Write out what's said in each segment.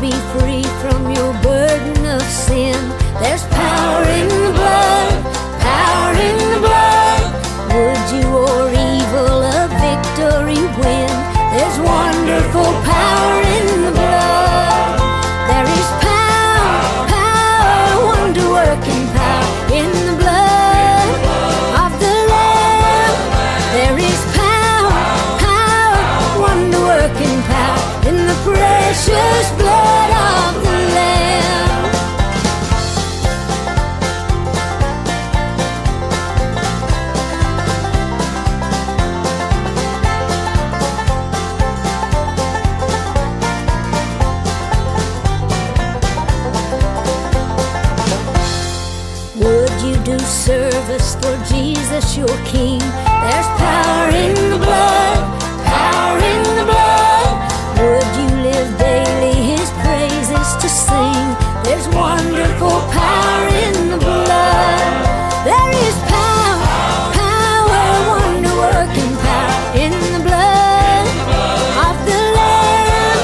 be free from your burden of sin. There's power in the blood, power in the blood. Would you or evil a victory win? There's wonderful power in the blood. There is power, power, wonder-working power in the blood of the Lamb. There is power, power, wonder-working power in the precious blood of the Lamb. Would you do service for Jesus your King? There's power in the blood, power in the blood. Would you live daily His praises to sing? There's wonderful power in the blood. There is power, power, wonder-working power in the blood of the Lamb.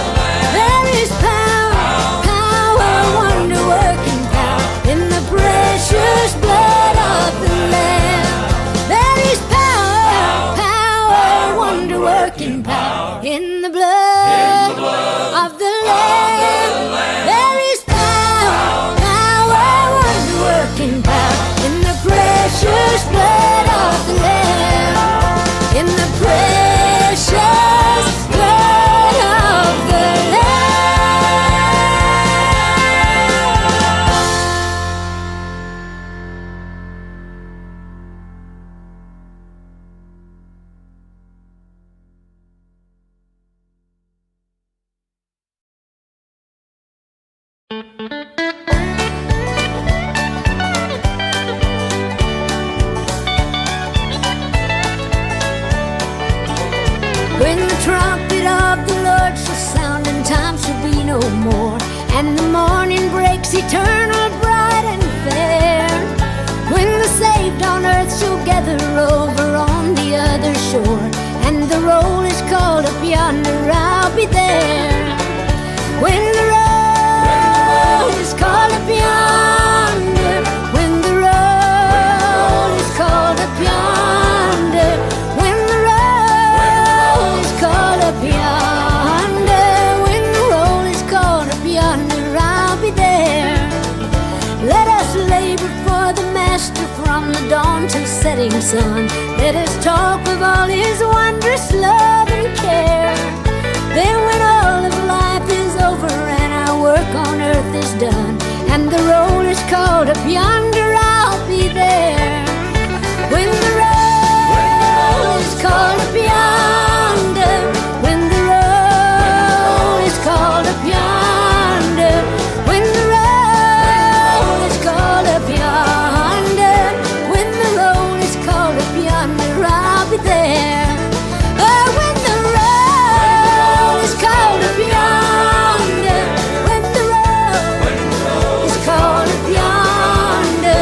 There is power, power, wonder-working power in the precious blood of the Lamb. There is power, power, wonder-working power in the blood of the Lamb. There is power, power, wonder-working power in the precious blood of the Lamb. In the precious blood of the Lamb. When the trumpet of the Lord shall sound and time shall be no more, and the morning breaks eternal, bright and fair, when the saved on earth shall gather over on the other shore, and the roll is called up yonder, I'll be there. When the roll is called up yonder, when the roll is called up yonder, when the roll is called up yonder, when the roll is called up yonder, I'll be there. Let us labor for the Master from the dawn till setting sun. Let us talk of all His wondrous love and care. Then when all of life is over and our work on earth is done, and the roll is called up yonder, I'll be there. When the roll is called up yonder, when the roll is called up yonder, when the roll is called up yonder, when the roll is called up yonder, I'll be there. Oh, when the roll is called up yonder, when the roll is called up yonder,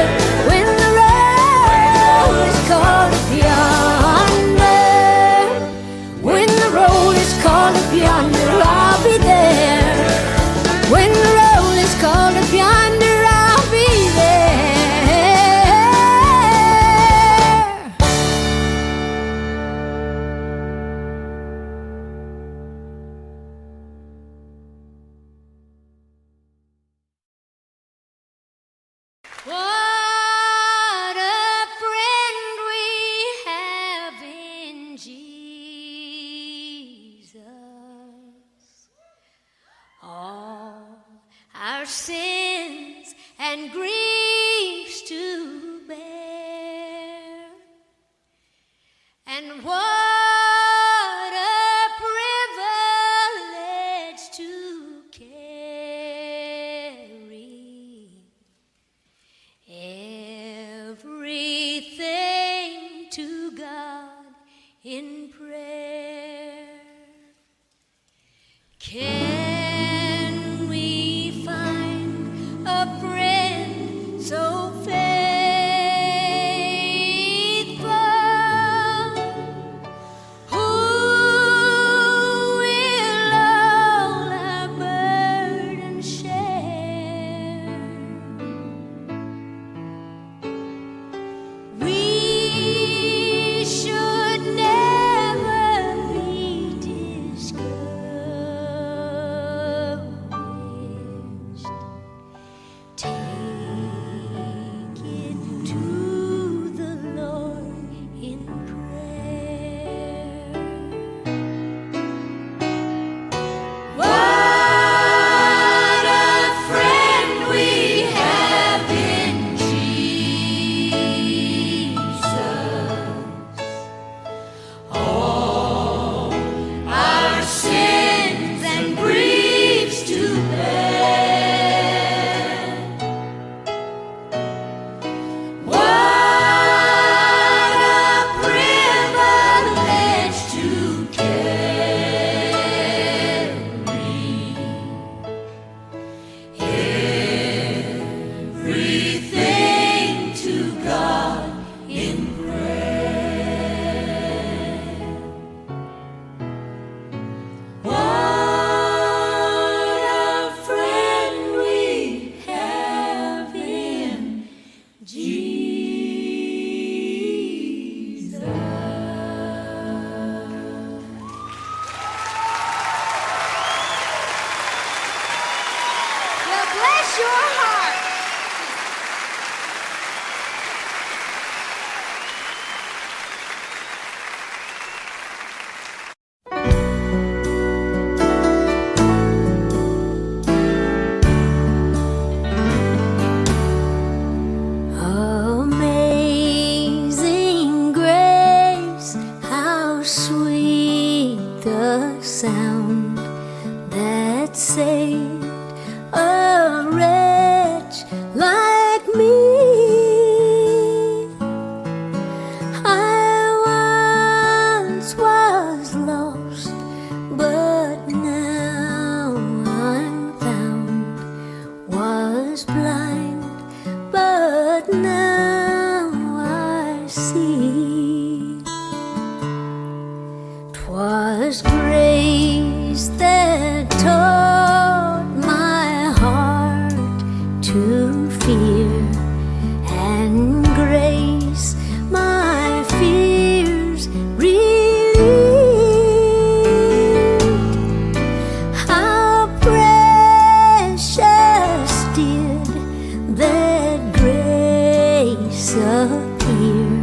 disappear.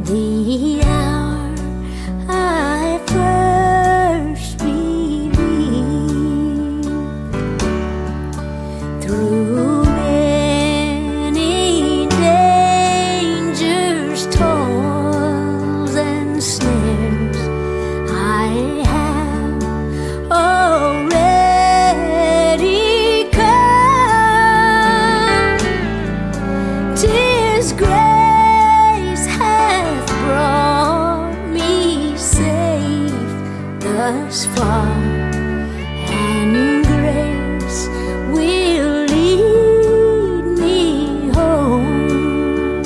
The hour I first believed, through many dangers, toils, and snares, I have already come. 'Tis grace hath brought me safe thus far, and grace will lead me home.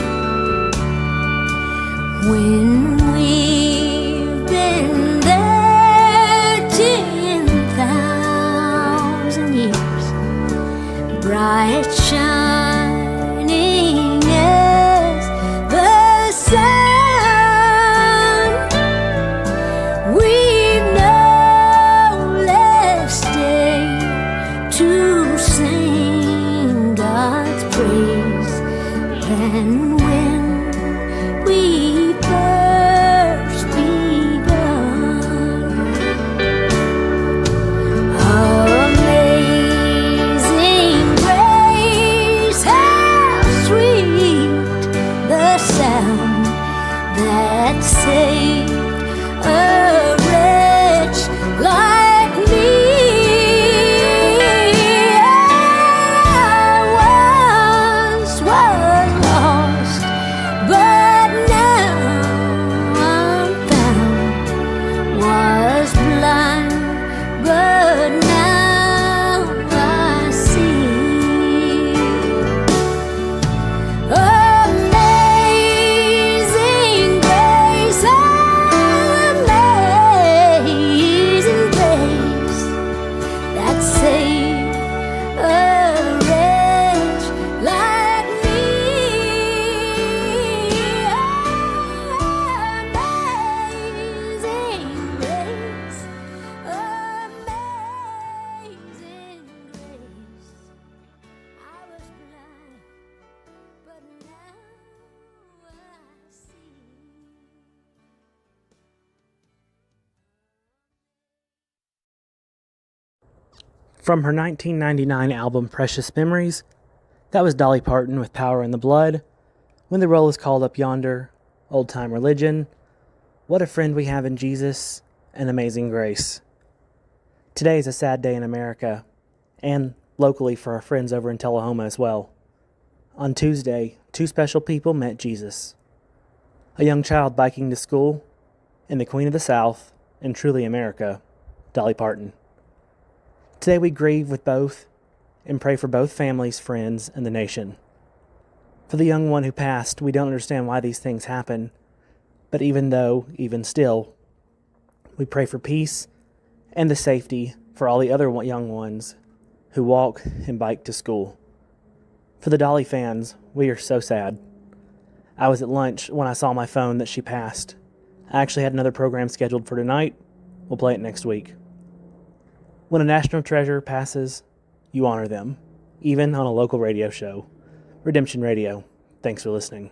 When we've been there 10,000 years, bright shining as the sun, we've no less day to sing God's praise than when we first begun. Amazing grace, how sweet the sound that saved a wretch like me. I once was lost, but now I'm found. Was blind, but now I see. Amazing grace, amazing grace, that saved a wretch like me. Amazing grace, amazing grace. I was blind, but now I see. From her 1999 album Precious Memories, that was Dolly Parton with Power in the Blood, When the Roll is Called Up Yonder, Old Time Religion, What a Friend We Have in Jesus, and Amazing Grace. Today is a sad day in America, and locally for our friends over in Tullahoma as well. On Tuesday, two special people met Jesus. A young child biking to school, and the Queen of the South, and truly America, Dolly Parton. Today we grieve with both and pray for both families, friends, and the nation. For the young one who passed, we don't understand why these things happen, but even still, we pray for peace and the safety for all the other young ones who walk and bike to school. For the Dolly fans, we are so sad. I was at lunch when I saw my phone that she passed. I actually had another program scheduled for tonight. We'll play it next week. When a national treasure passes, you honor them, even on a local radio show. Redemption Radio, thanks for listening.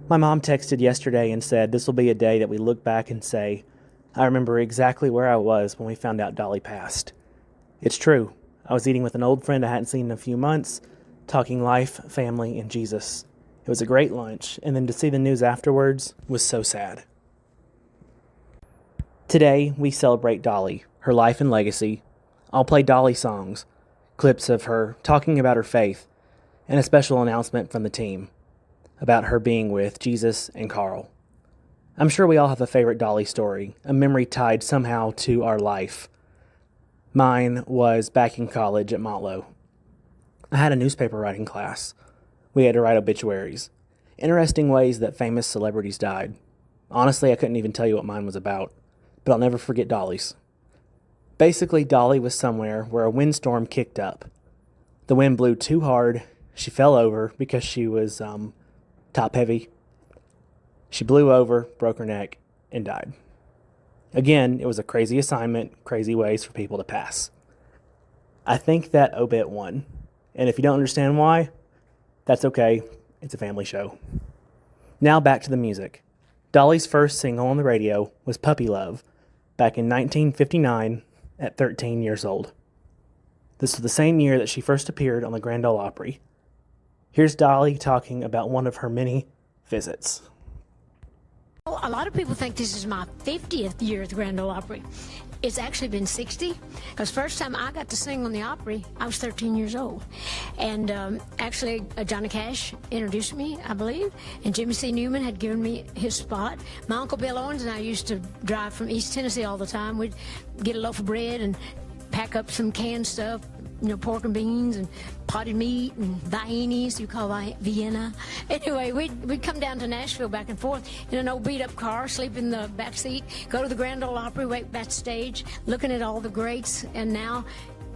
My mom texted yesterday and said this will be a day that we look back and say, I remember exactly where I was when we found out Dolly passed. It's true. I was eating with an old friend I hadn't seen in a few months, talking life, family, and Jesus. It was a great lunch, and then to see the news afterwards was so sad. Today, we celebrate Dolly, her life and legacy. I'll play Dolly songs, clips of her talking about her faith, and a special announcement from the team about her being with Jesus and Carl. I'm sure we all have a favorite Dolly story, a memory tied somehow to our life. Mine was back in college at Montlow. I had a newspaper writing class. We had to write obituaries. Interesting ways that famous celebrities died. Honestly, I couldn't even tell you what mine was about, but I'll never forget Dolly's. Basically, Dolly was somewhere where a windstorm kicked up. The wind blew too hard. She fell over because she was top heavy. She blew over, broke her neck, and died. Again, it was a crazy assignment, crazy ways for people to pass. I think that obit won. And if you don't understand why, that's okay. it's a family show. Now back to the music. Dolly's first single on the radio was Puppy Love, back in 1959 at 13 years old. This was the same year that she first appeared on the Grand Ole Opry. Here's Dolly talking about one of her many visits. A lot of people think this is my 50th year at the Grand Ole Opry. It's actually been 60, because first time I got to sing on the Opry, I was 13 years old. And actually, Johnny Cash introduced me, I believe, and Jimmy C. Newman had given me his spot. My Uncle Bill Owens and I used to drive from East Tennessee all the time. We'd get a loaf of bread and pack up some canned stuff, pork and beans and potted meat and Viennes, you call Vienna. Anyway, we'd come down to Nashville back and forth in an old beat-up car, sleep in the back seat, go to the Grand Ole Opry, wait backstage, looking at all the greats. And now,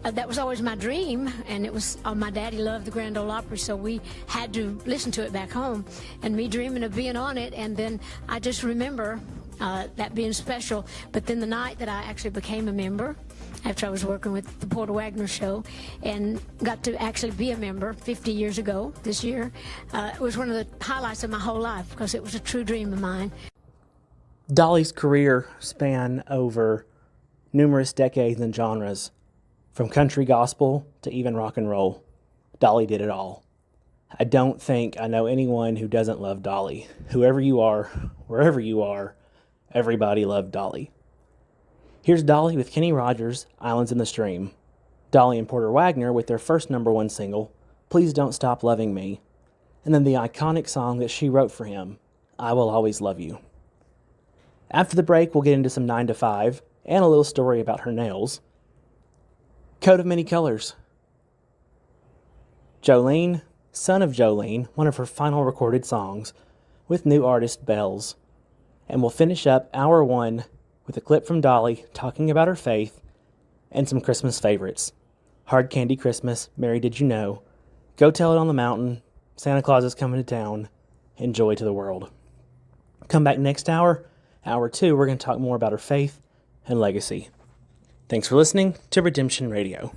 that was always my dream, and it was, my daddy loved the Grand Ole Opry, so we had to listen to it back home, and me dreaming of being on it. And then I just remember that being special. But then the night that I actually became a member, after I was working with the Porter Wagner Show, and got to actually be a member 50 years ago this year, it was one of the highlights of my whole life, because it was a true dream of mine. Dolly's career span over numerous decades and genres, from country gospel to even rock and roll. Dolly did it all. I don't think I know anyone who doesn't love Dolly. Whoever you are, wherever you are, everybody loved Dolly. Here's Dolly with Kenny Rogers' Islands in the Stream. Dolly and Porter Wagner with their first #1 single, Please Don't Stop Loving Me. And then the iconic song that she wrote for him, I Will Always Love You. After the break, we'll get into some 9 to 5 and a little story about her nails. Coat of Many Colors. Jolene, Son of Jolene, one of her final recorded songs, with new artist Bells. And we'll finish up Hour 1 with a clip from Dolly talking about her faith and some Christmas favorites. Hard Candy Christmas, Mary Did You Know, Go Tell It on the Mountain, Santa Claus is Coming to Town, and Joy to the World. Come back next hour, Hour 2, we're going to talk more about her faith and legacy. Thanks for listening to Redemption Radio.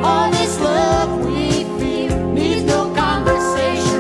All this love we feel needs no conversation.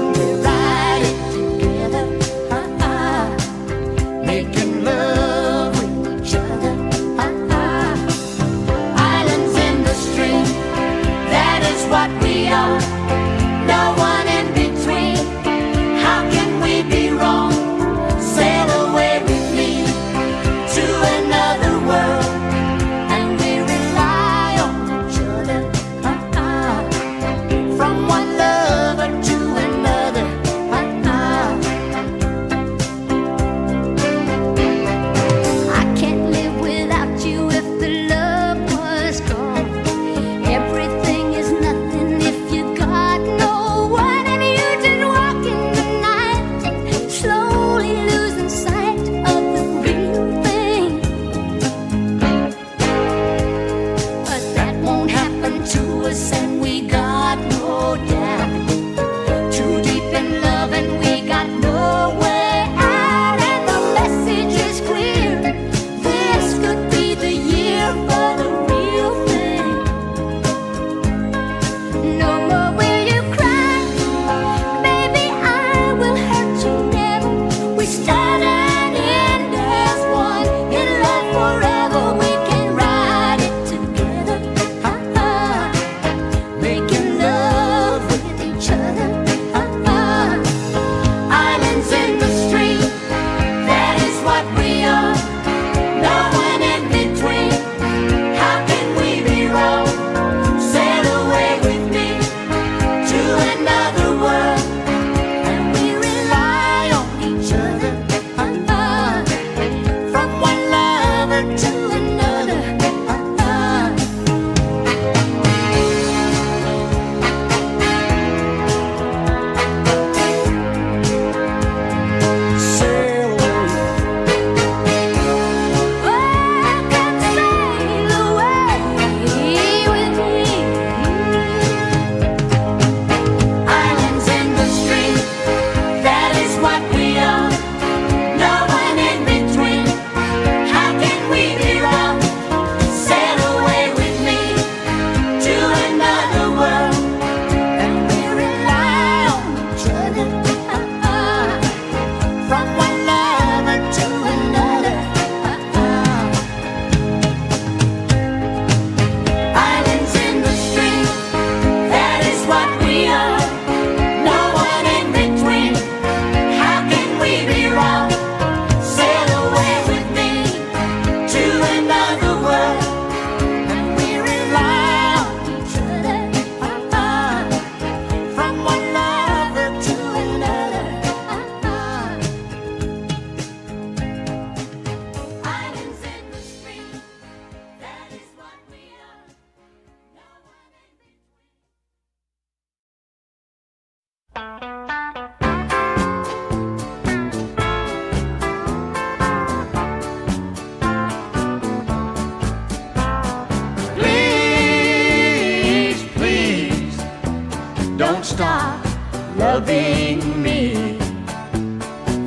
loving me,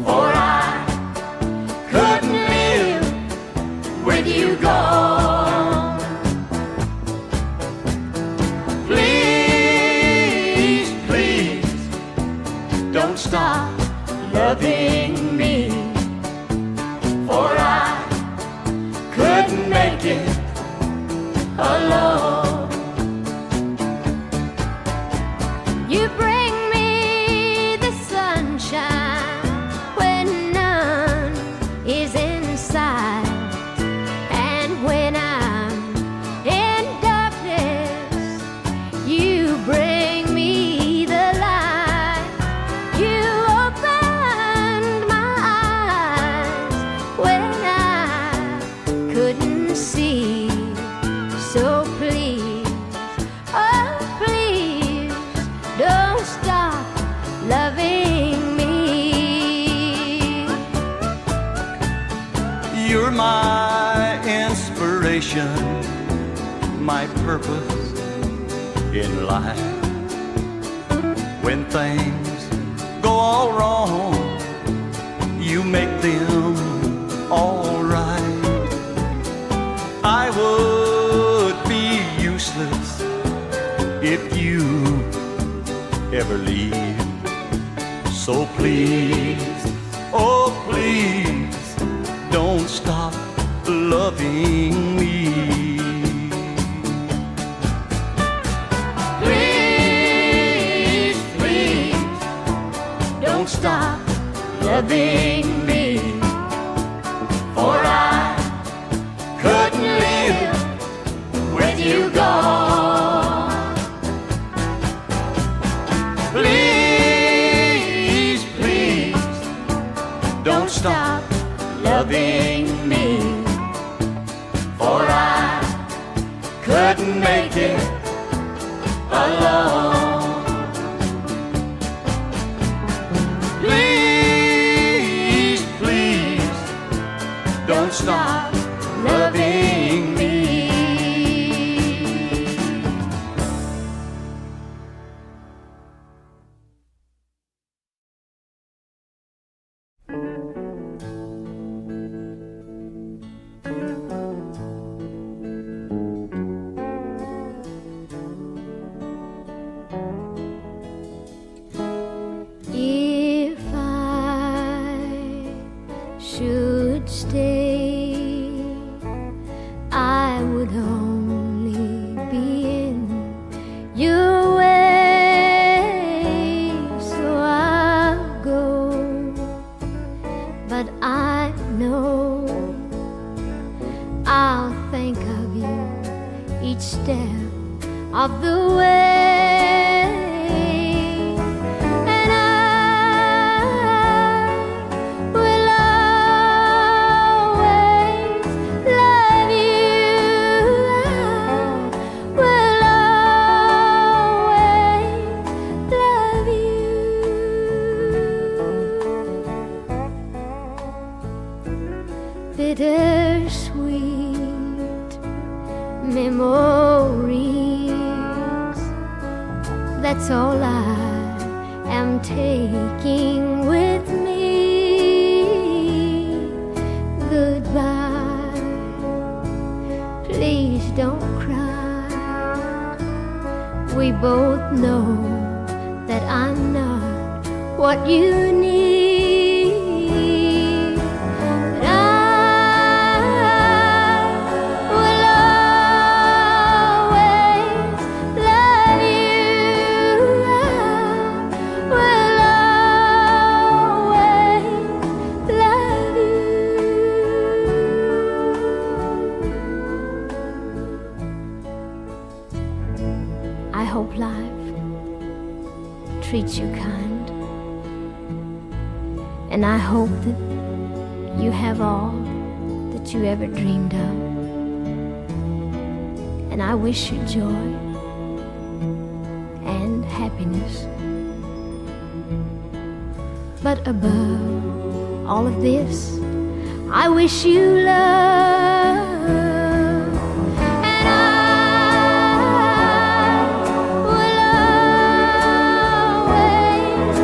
for I couldn't live with you gone. Please, please, don't stop loving me, for I couldn't make it alone. You bring me the sunshine when none is in sight, and when I'm in darkness, you bring me the light. You opened my eyes when I couldn't see. So please, oh please, don't stop loving me. You're my inspiration, my purpose in life. When things go all wrong, you make them all right. I would be useless if you ever leave. So please, oh please, don't stop loving me. Please, please, don't stop loving me, for I couldn't live with you gone. Please, please, don't stop loving me, for I couldn't make it alone. Please, please, don't stop loving me. If I should stay, I would only be in your way. So I'll go, but I know I'll think of you each step of the way. And I will always love you. I will always love you. Bittersweet memories, that's all I am taking with me. Goodbye, please don't cry. We both know that I'm not what you need. But I will always love you. I will always love you. I hope life treats you kind, and I hope that you have all that you ever dreamed of. And I wish you joy and happiness. But above all of this, I wish you love. And I will always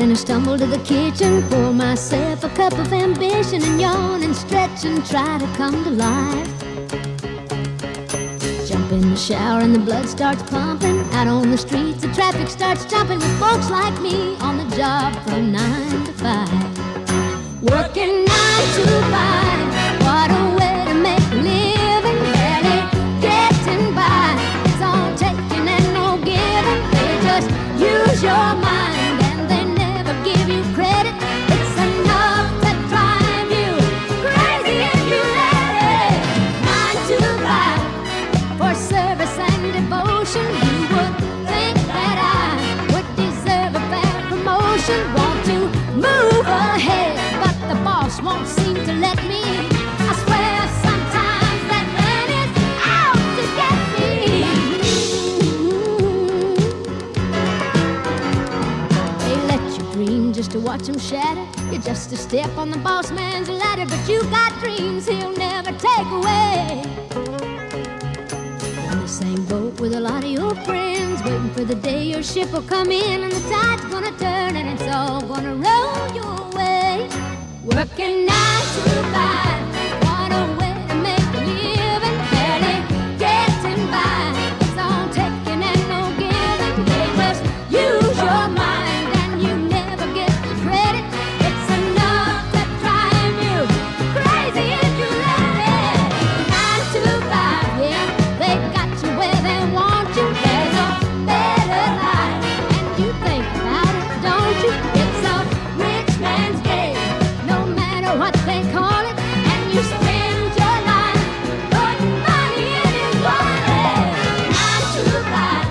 Gonna stumble to the kitchen, pour myself a cup of ambition, and yawn and stretch and try to come to life. Jump in the shower and the blood starts pumping. Out on the streets the traffic starts jumping, with folks like me on the job from 9 to 5. Working 9 to 5, what a way to make a living. Barely getting by, it's all taking and no giving. They just use your mind and they never give you credit. It's enough to drive you crazy if you let it. 9 to 5 for service and devotion. You would think that I would deserve a fair promotion. Want to move ahead, but the boss won't seem to let me. I swear sometimes that man is out to get me. They let you dream just to watch him shatter. You're just a step on the boss man's ladder, but you got dreams he'll never take away. In the same boat with a lot of your friends, waiting for the day your ship will come in and the tide's gonna turn and it's all gonna roll your way. Working 9 to 5, what a way to make a living. Barely getting by, it's all taking and no giving. They just use your mind and you never get the credit. It's enough to drive you crazy if you let it. 9 to 5, yeah, they got you where they want you. There's a better life, and you think about it, don't you? It's a rich man's game, no matter what they call it, and you spend your life putting money in his wallet. 9 to 5,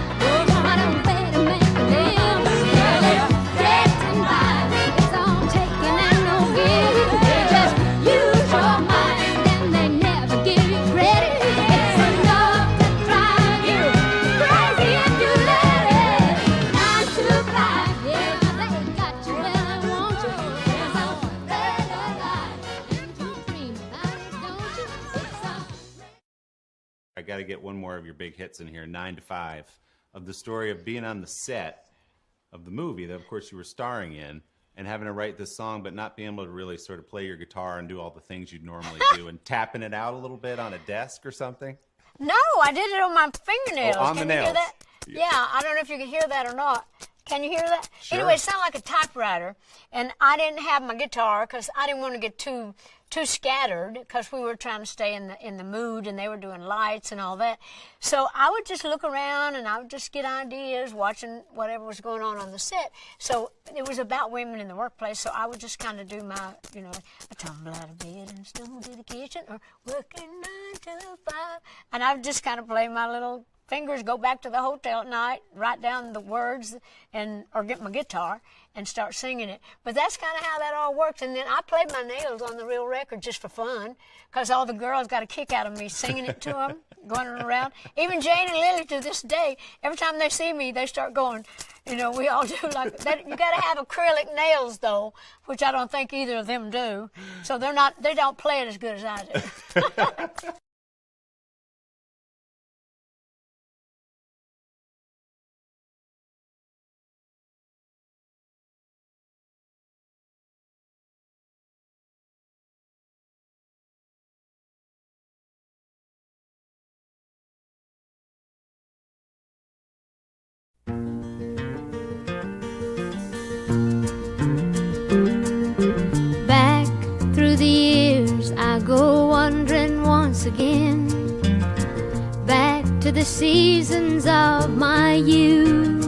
what a way to make a living. Barely getting by, it's all taking and no giving. They just use your mind and they never give you credit. It's enough to drive you crazy if you let it. 9 to 5, yeah, they got you where they want you. There's a better life, and you dream about it, don't you? It's a I got to get one more of your big hits in here, 9 to 5, of the story of being on the set of the movie that, of course, you were starring in, and having to write this song, but not being able to really sort of play your guitar and do all the things you'd normally do, and tapping it out a little bit on a desk or something. No, I did it on my fingernails. Oh, on Can the you nails. hear that? Yeah, I don't know if you can hear that or not. Can you hear that? Sure. Anyway, it sounded like a typewriter, and I didn't have my guitar because I didn't want to get too scattered because we were trying to stay in the mood, and they were doing lights and all that. So I would just look around and I would just get ideas watching whatever was going on the set. So it was about women in the workplace. So I would just kind of do my, I tumble out of bed and stumble to the kitchen, or working 9 to 5, and I would just kind of play my little fingers, go back to the hotel at night, write down the words, or get my guitar and start singing it. But that's kind of how that all worked. And then I played my nails on the real record just for fun, because all the girls got a kick out of me singing it to them, going around. Even Jane and Lily to this day, every time they see me, they start going, we all do like that. You got to have acrylic nails though, which I don't think either of them do. So they don't play it as good as I do. Back through the years I go wandering once again, back to the seasons of my youth.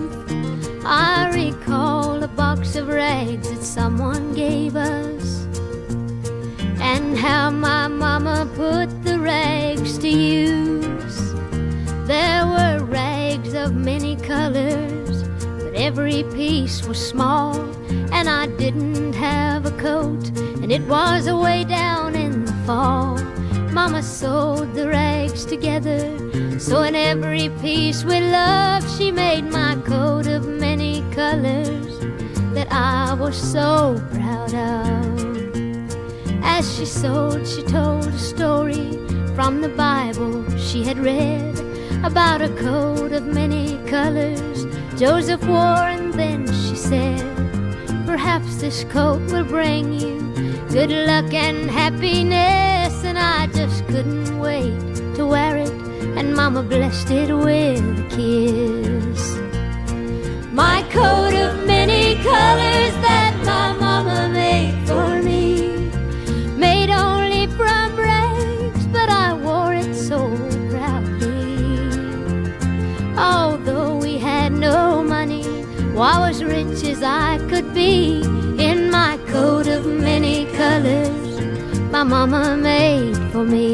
I recall a box of rags that someone gave us, and how my mama put the rags to use. There were rags of many colors, but every piece was small, and I didn't have a coat, and it was away down in the fall. Mama sewed the rags together, so in every piece with love she made my coat of many colors that I was so proud of. As she sewed, she told a story from the Bible she had read about a coat of many colors Joseph wore, and then she said, perhaps this coat will bring you good luck and happiness. And I just couldn't wait to wear it, and Mama blessed it with a kiss. My coat of many colors that my mama made for me, made only from rags, but I wore it so proudly. Although we had no money, well, I was rich as I could be, in my coat of many colors my mama made for me.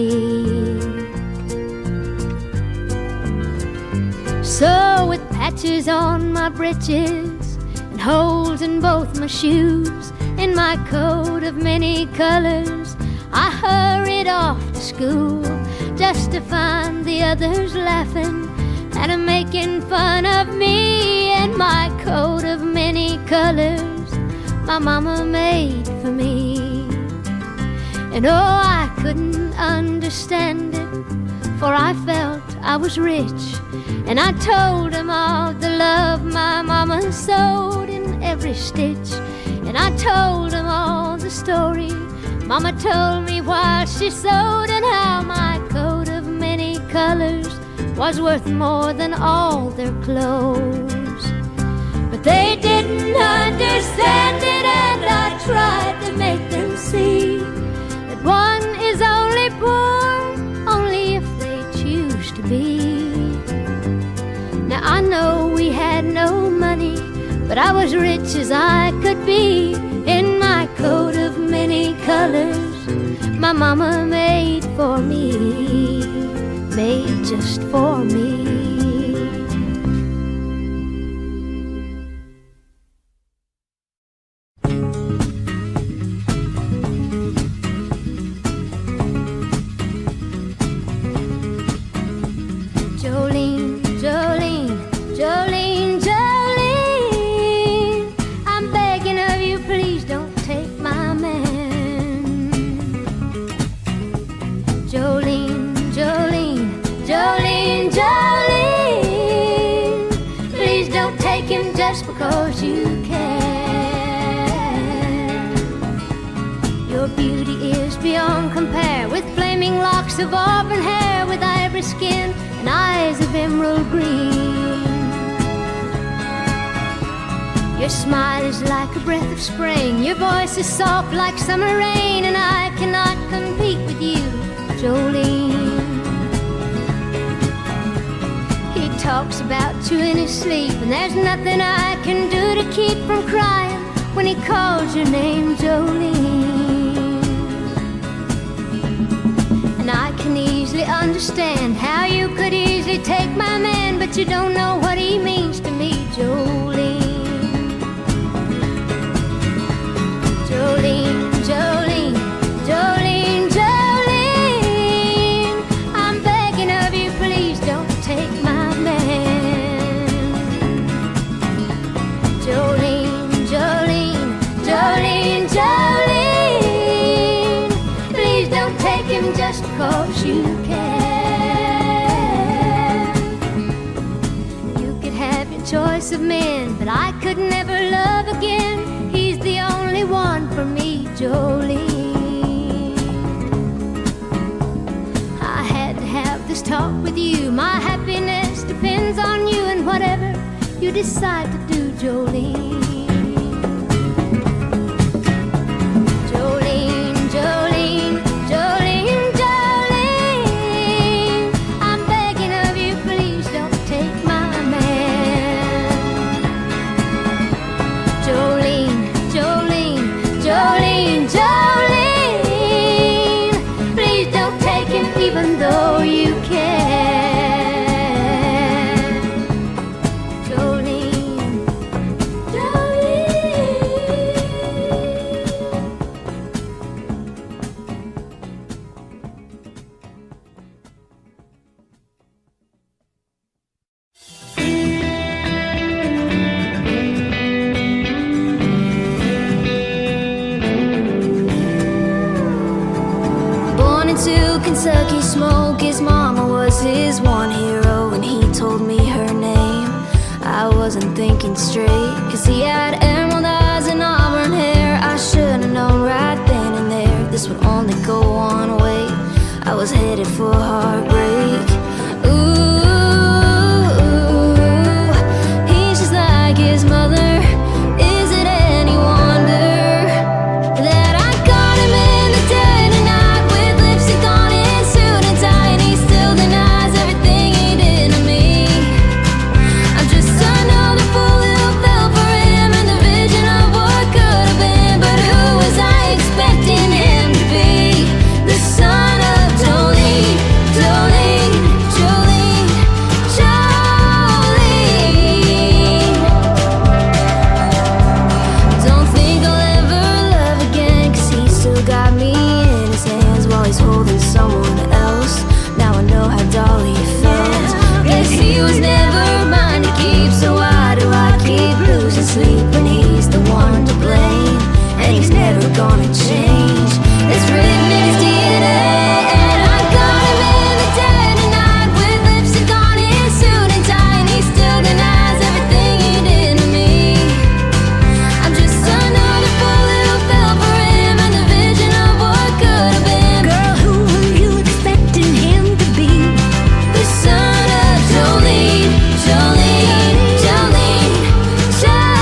So with patches on my breeches and holes in both my shoes, in my coat of many colors I hurried off to school, just to find the others laughing and making fun of me, in my coat of many colors my mama made for me. And oh, I couldn't understand it, for I felt I was rich, and I told them all the love my mama sewed in every stitch. And I told them all the story Mama told me while she sewed, and how my coat of many colors was worth more than all their clothes. But they didn't understand it, and I tried to make them see that one is only poor only if they choose to be. Now I know we had no money, but I was rich as I could be, in my coat of many colors my mama made for me, made just for me. Jolene, Jolene, Jolene, Jolene, I'm begging of you, please don't take my man. Jolene, Jolene, Jolene, Jolene, please don't take him just because you can. Your beauty is beyond compare, with flaming locks of auburn hair, with ivory skin and eyes of emerald green. Your smile is like a breath of spring, your voice is soft like summer rain, and I cannot compete with you, Jolene. He talks about you in his sleep, and there's nothing I can do to keep from crying when he calls your name, Jolene. And I can easily understand how you could easily take my man, but you don't know what he means to me, Jolene. Jolene, Jolene, Jolene, Jolene, I'm begging of you, please don't take my man. Jolene, Jolene, Jolene, Jolene, please don't take him just because you can. You could have your choice of men, but I could never love again. He's the only one for me, Jolene. I had to have this talk with you. My happiness depends on you, and whatever you decide to do, Jolene. Jolene, Jolene, Jolene, Jolene, I'm begging of you, please don't take my man. Jolene, Jolene, Jolene, Jolene, please don't take him even though you can. Jolene, Jolene. Born into Kentucky smoke, his mama was his one hero. When he told me her name, I wasn't thinking straight, 'cause he had emerald eyes and armor was headed for heartbreak. Ooh, he's just like his mother. Is it any wonder that I got him in the dead of night with lipstick on his suit and tie, and he still denies everything he did to me? I'm just another fool who fell for him and the vision of what could have been. But who was I expecting him to be? The son of Dolly, Jolene, Jolene, Jolene. Don't think I'll ever love again, 'cause he still got me in his hands while he's holding someone else. Now I know how Dolly feels. Guess he was never mine to keep, so why do I keep losing sleep when he's the one to blame? And he's never gonna change. It's written in his DNA. And I got him in the dead of night with lipstick on his suit and tie, and he still denies everything he did to me. I'm just another fool who fell for him and the vision of what could have been. Girl, who were you expecting him to be? The son of Jolene, Jolene, Jolene, Jolene.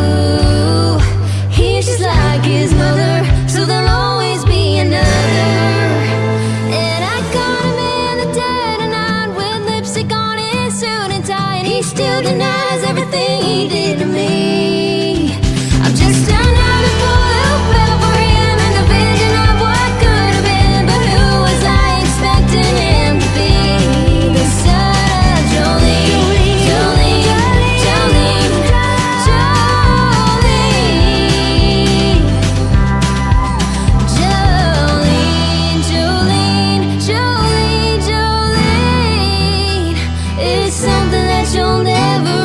Ooh, he's just like his mother, so there'll always be another. And I got him in the dead of night with lipstick on his suit and tie, and he still denies everything he did to me. I'm just another fool who fell for him and the vision of what could have been. But who was I expecting him to be? The son of Jolene, Jolene, Jolene, Jolene. Jolene, Jolene, Jolene, Jolene. It's something that you'll never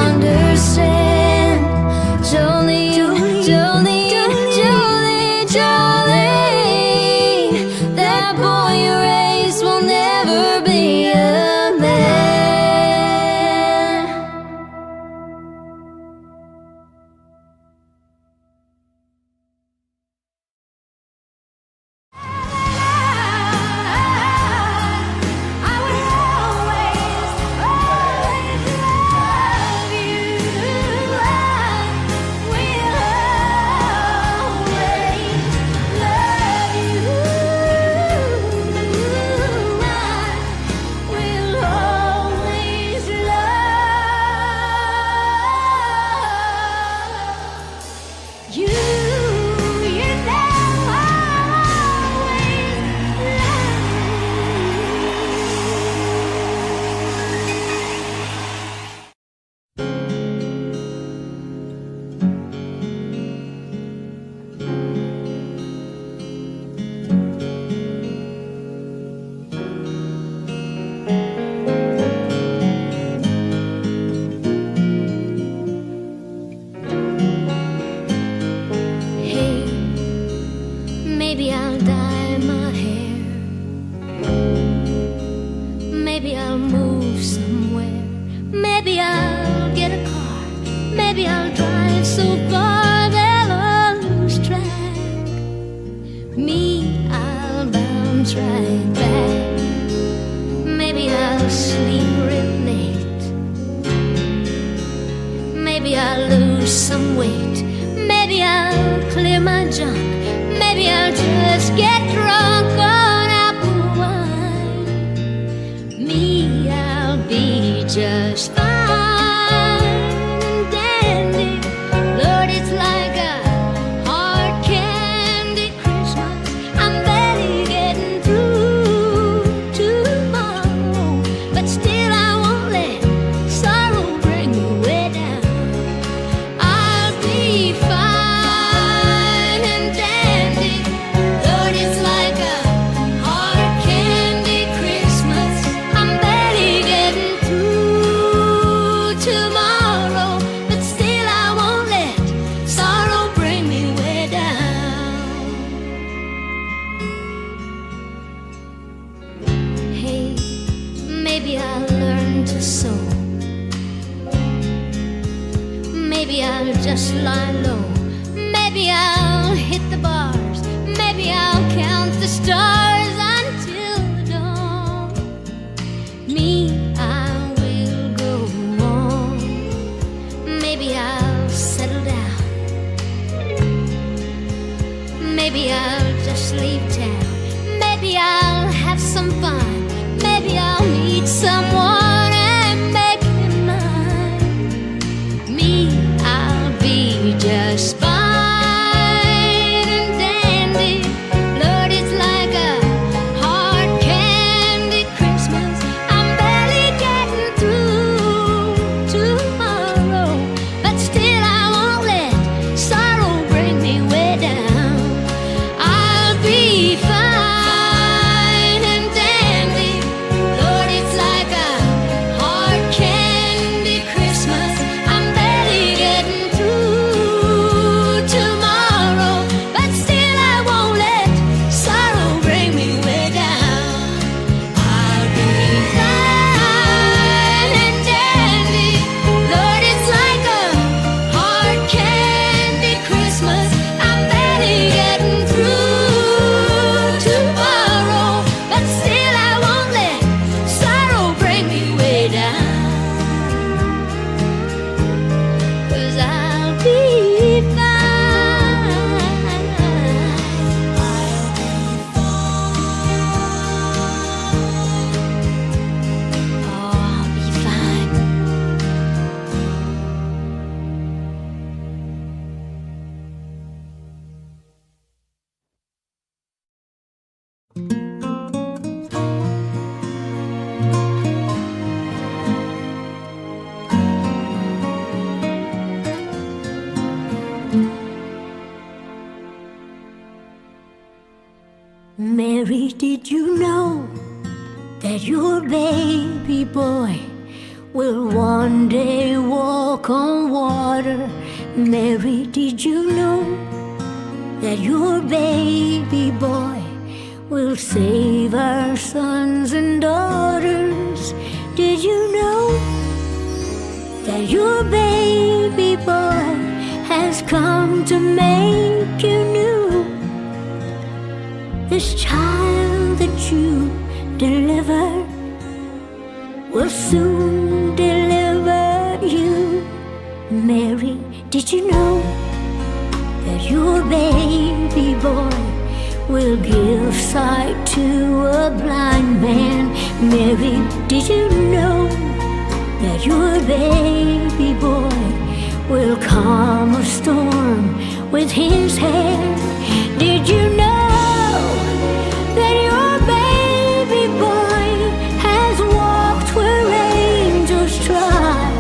understand. Jolene, Jolene, Jolene, Jolene. That boy you raised will never be a man. I will always, always love you. I will always love you. I will always love you. You know Hey, maybe I'll dye my hair. Maybe I'll move somewhere. Maybe I'll get a car. Maybe I'll drive so far that I'll lose track. Me, I'll bounce right back. Maybe I'll sleep real late. Maybe I'll lose some weight. Maybe I'll clear my junk. Maybe I'll just get drunk on apple wine. Me, I'll be just fine and dandy. Lord, it's like a hard candy Christmas. I'm barely getting through tomorrow, but still I won't let sorrow bring me way down. I'll be fine and dandy. Lord, it's Maybe I'll learn to sew. Maybe I'll just lie low. Maybe I'll hit the bars. Maybe I'll count the stars until dawn. Me, I will go on. Maybe I'll settle down. Maybe I'll just leave town. Maybe I'll have some fun. Maybe I'll meet someone and make him mine. Me, I'll be just fine. Mary, did you know that your baby boy will one day walk on water? Mary, did you know that your baby boy will save our sons and daughters? Did you know that your baby boy has come to make you new? This child that you delivered will soon deliver you. Mary, did you know that your baby boy will give sight to a blind man? Mary, did you know that your baby boy will calm a storm with his hand? Did you know that your baby boy has walked where angels trod?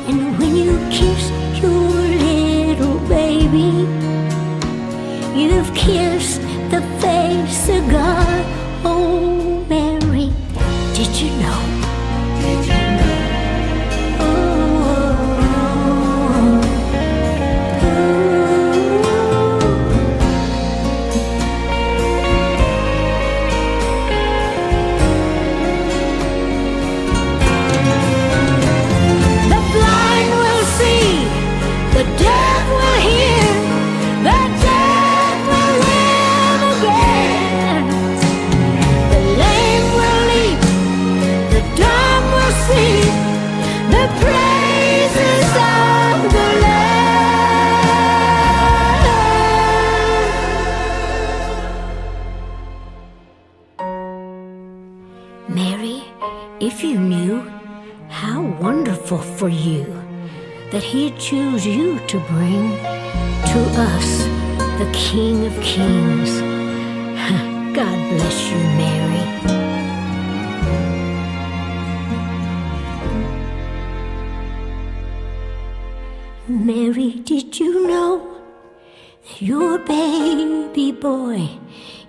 And when you kiss your little baby, you've kissed the face of God. Oh, Mary, did you know? Did you know? Mary, if you knew how wonderful for you that He'd choose you to bring to us the King of Kings. God bless you, Mary. Mary, did you know that your baby boy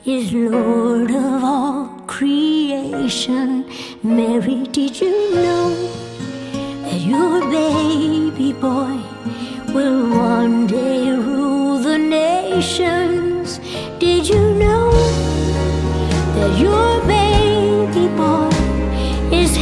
is Lord of all creation? Mary, did you know that your baby boy will one day rule the nations? Did you know that your baby boy is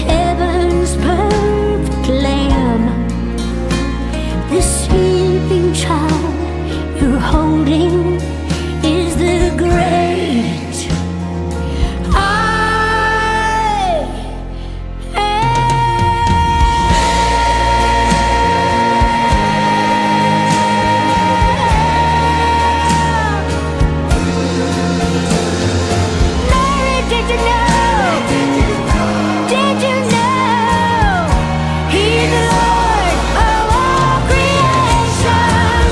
did you know? Did you know? He's the Lord of all creation.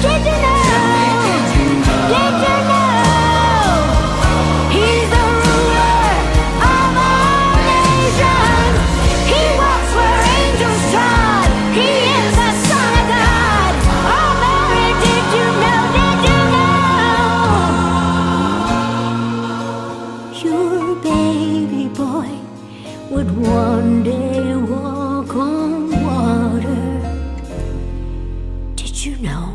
Did you know? Did you know? He's the ruler of all nations. He walks where angels trod. He is the Son of God. Oh, Mary, did you know? Did you know? Your baby boy would one day walk on water. Did you know?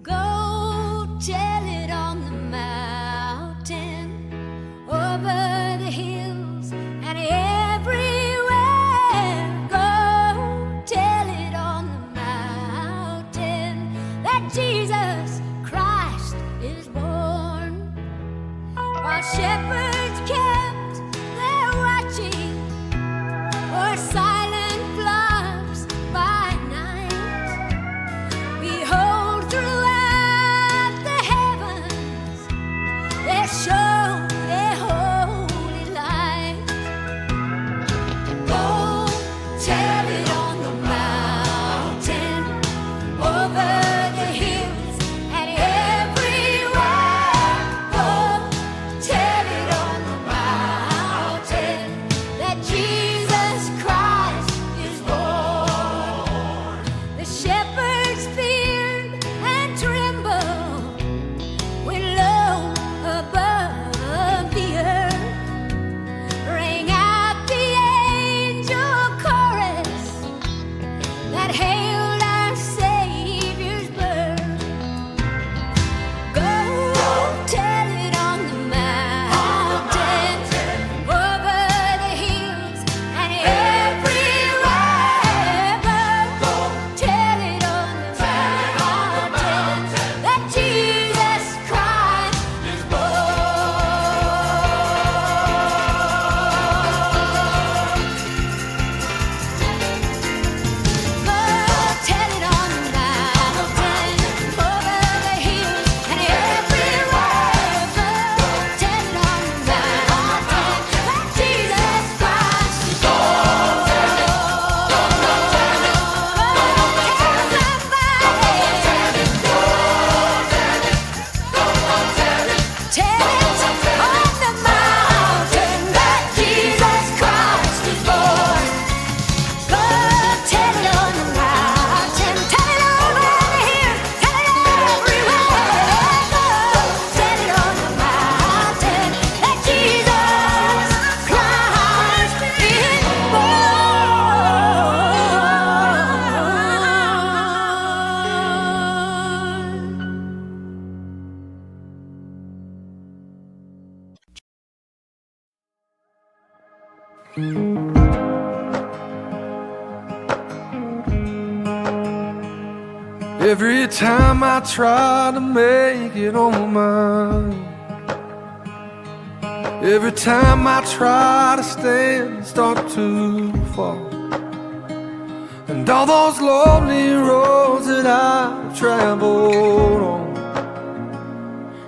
Go tell it on the mountain, over the hills and everywhere. Go tell it on the mountain that Jesus Christ is born. While shepherds kept their watching o'er silent flocks by night, behold, throughout the heavens there shone a holy light. Go tell it on the mountain, over the hills and everywhere. Go tell it on the mountain that Jesus Christ is born. The shepherds feared and trembled when low above the earth rang out the angel chorus that hailed our Savior's birth. Go tell it on the mountain, over the hills and everywhere. Go tell it on the mountain that Jesus Christ is born. Go tell it on the mountain, over the hills and everywhere. Go tell it on the mountain that Jesus Christ is born. Tell it on the mountain that Jesus Christ is born. Go tell it on the mountain, tell it over the hills, tell it everywhere. Go tell it on the mountain that Jesus Christ is born. Every time I try to make it on my own, every time I try to stand and start to fall, and all those lonely roads that I've traveled on,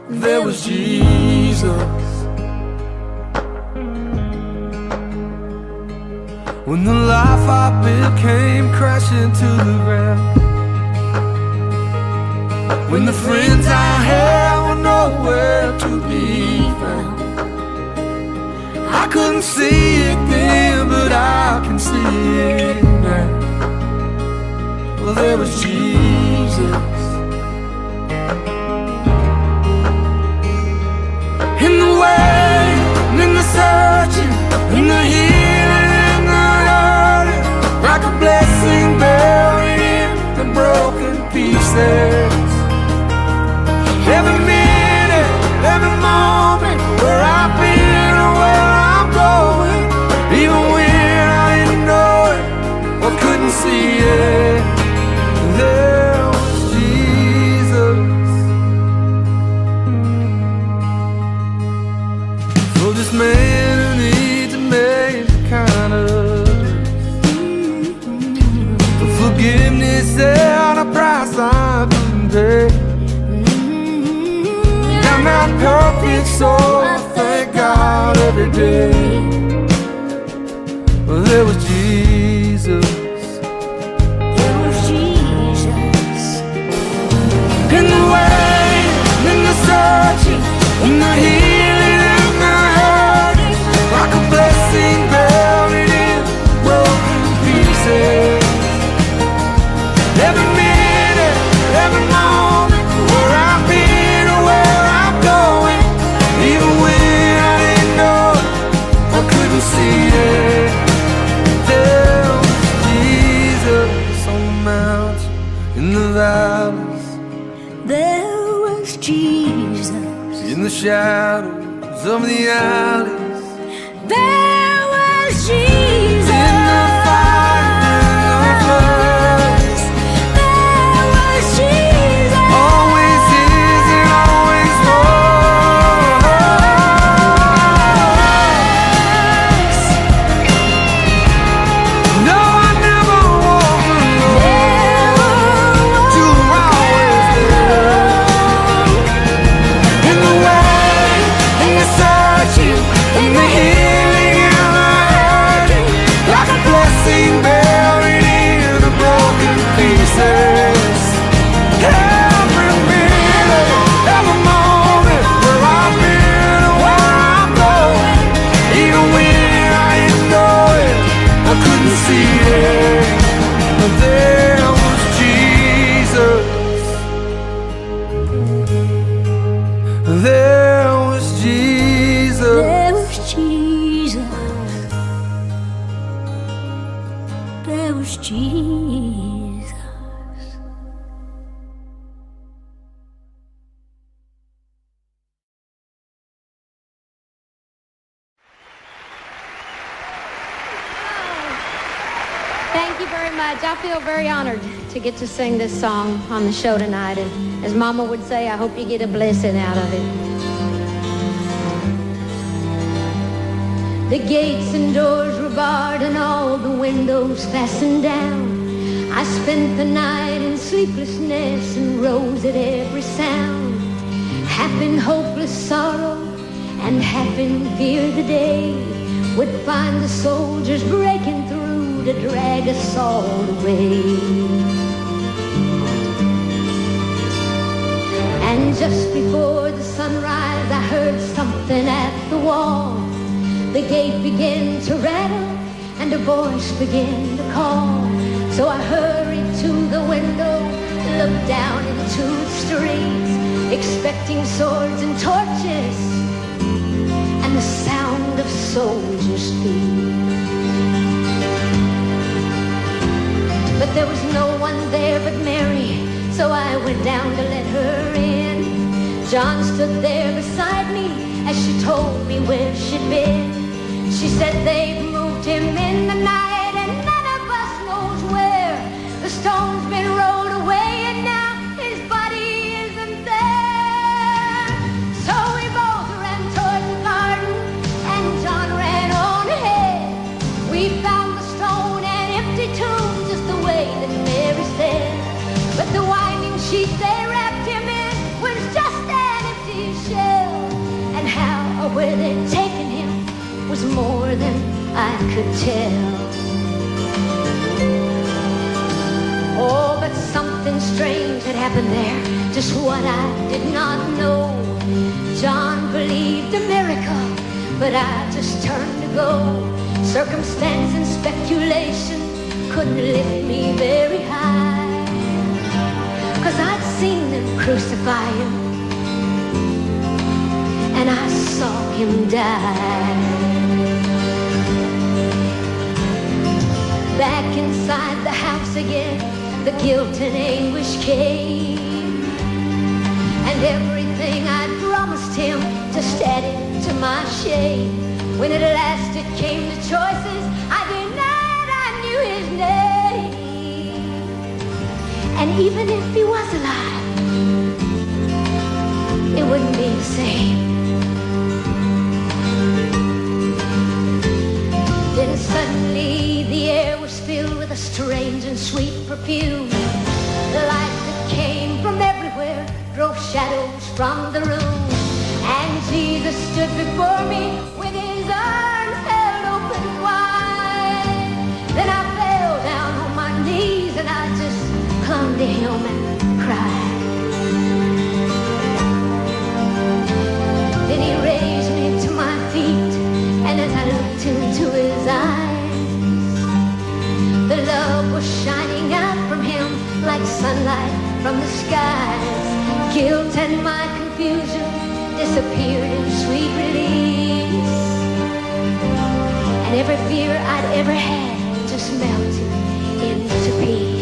there was Jesus. When the life I built came crashing to the ground, when the friends I had were nowhere to be found, I couldn't see it then, but I can see it now. Well, there was Jesus. In the waiting, in the searching, in the healing, in the hurting, like a blessing buried in the broken pieces. Every minute, every moment, where I've been or where I'm going, even when perfect, so I thank God every day. Well, there was Jesus. There was Jesus. In the waiting, in the searching, in the healing and the hurting, like a blessing buried in broken pieces. Every minute, every moment, where I've been or where I'm going, even when I didn't know, I couldn't see it. There was Jesus on the mountain, in the valleys, There was Jesus. in the shadows of the alleys, There was Jesus. in the fire, in the floods. There was Jesus. Always is and always was. No, I never walk alone. You were always there. In the waiting, in the searching, in the healing and the hurting, like a blessing buried in the broken pieces. Every minute, every moment, where I've been and where I'm going, even when I didn't know it, I couldn't see it, but there was Jesus. There was Jesus. There was Jesus. There was Jesus. Thank you very much. I feel very honored to get to sing this song on the show tonight. And as Mama would say, I hope you get a blessing out of it. The gates and doors were barred and all the windows fastened down. I spent the night in sleeplessness and rose at every sound. Half in hopeless sorrow and half in fear the day would find the soldiers breaking through to drag us all away. And just before the sunrise, I heard something at the wall. The gate began to rattle and a voice began to call. So I hurried to the window, looked down into the streets, expecting swords and torches and the sound of soldiers' feet. But there was no one there but Mary, so I went down to let her in. John stood there beside me as she told me where she'd been. She said they've moved him in the night and none of us knows where. The stone's been rolled away and now his body isn't there. So we both ran toward the garden and John ran on ahead. We found the stone and empty tomb just the way that Mary said. But the winding sheet they wrapped him in was just an empty shell. And how or where they'd taken him was more than I could tell. Oh, but something strange had happened there, just what I did not know. John believed a miracle, but I just turned to go. Circumstance and speculation couldn't lift me very high, 'cause I'd seen them crucify him and I saw him die. Back inside the house again, the guilt and anguish came, and everything I'd promised him just added to my shame. When at last it came to choices, I denied I knew his name. And even if he was alive, it wouldn't be the same. Then suddenly the air was filled with a strange and sweet perfume. The light that came from everywhere drove shadows from the room. And stood before me with his arms held open wide. Then I fell down on my knees and I just clung to him and cried. Then he raised me to my feet, and as I looked into his eyes, the love was shining out from him like sunlight from the skies. Guilt and my confusion disappeared in sweet release, and every fear I'd ever had just melted into peace.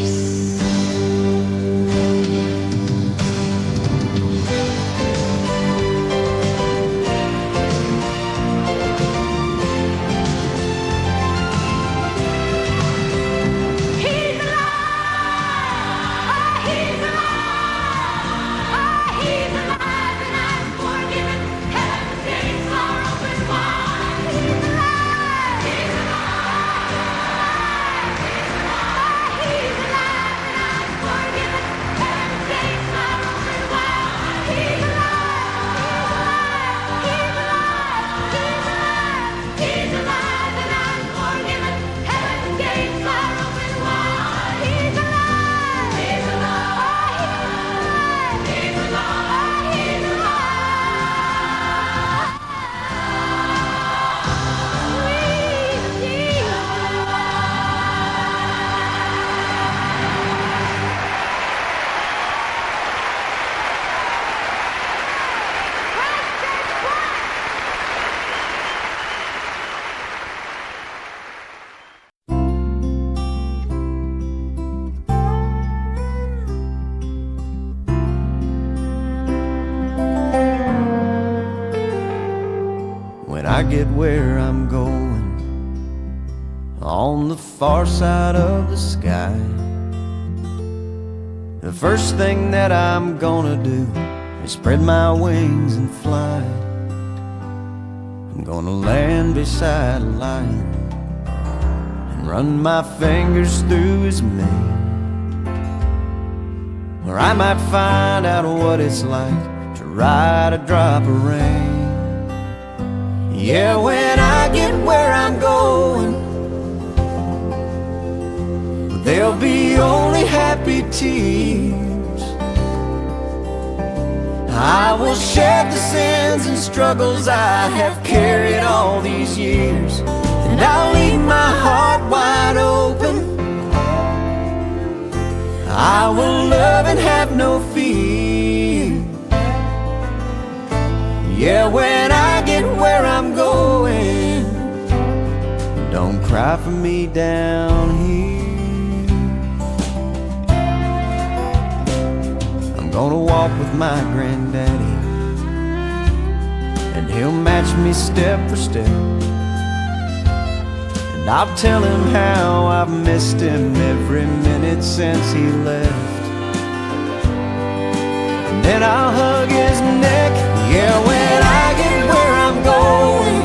When I get where I'm going, on the far side of the sky, the first thing that I'm gonna do is spread my wings and fly. I'm gonna land beside a lion and run my fingers through his mane, where I might find out what it's like to ride a drop of rain. Yeah, when I get where I'm going, there'll be only happy tears. I will shed the sins and struggles I have carried all these years, and I'll leave my heart wide open. I will love and have no fear. Yeah, when I get where I'm going, don't cry for me down here. I'm gonna walk with my granddaddy, and he'll match me step for step, and I'll tell him how I've missed him every minute since he left. And then I'll hug his neck. Yeah, when I get where I'm going,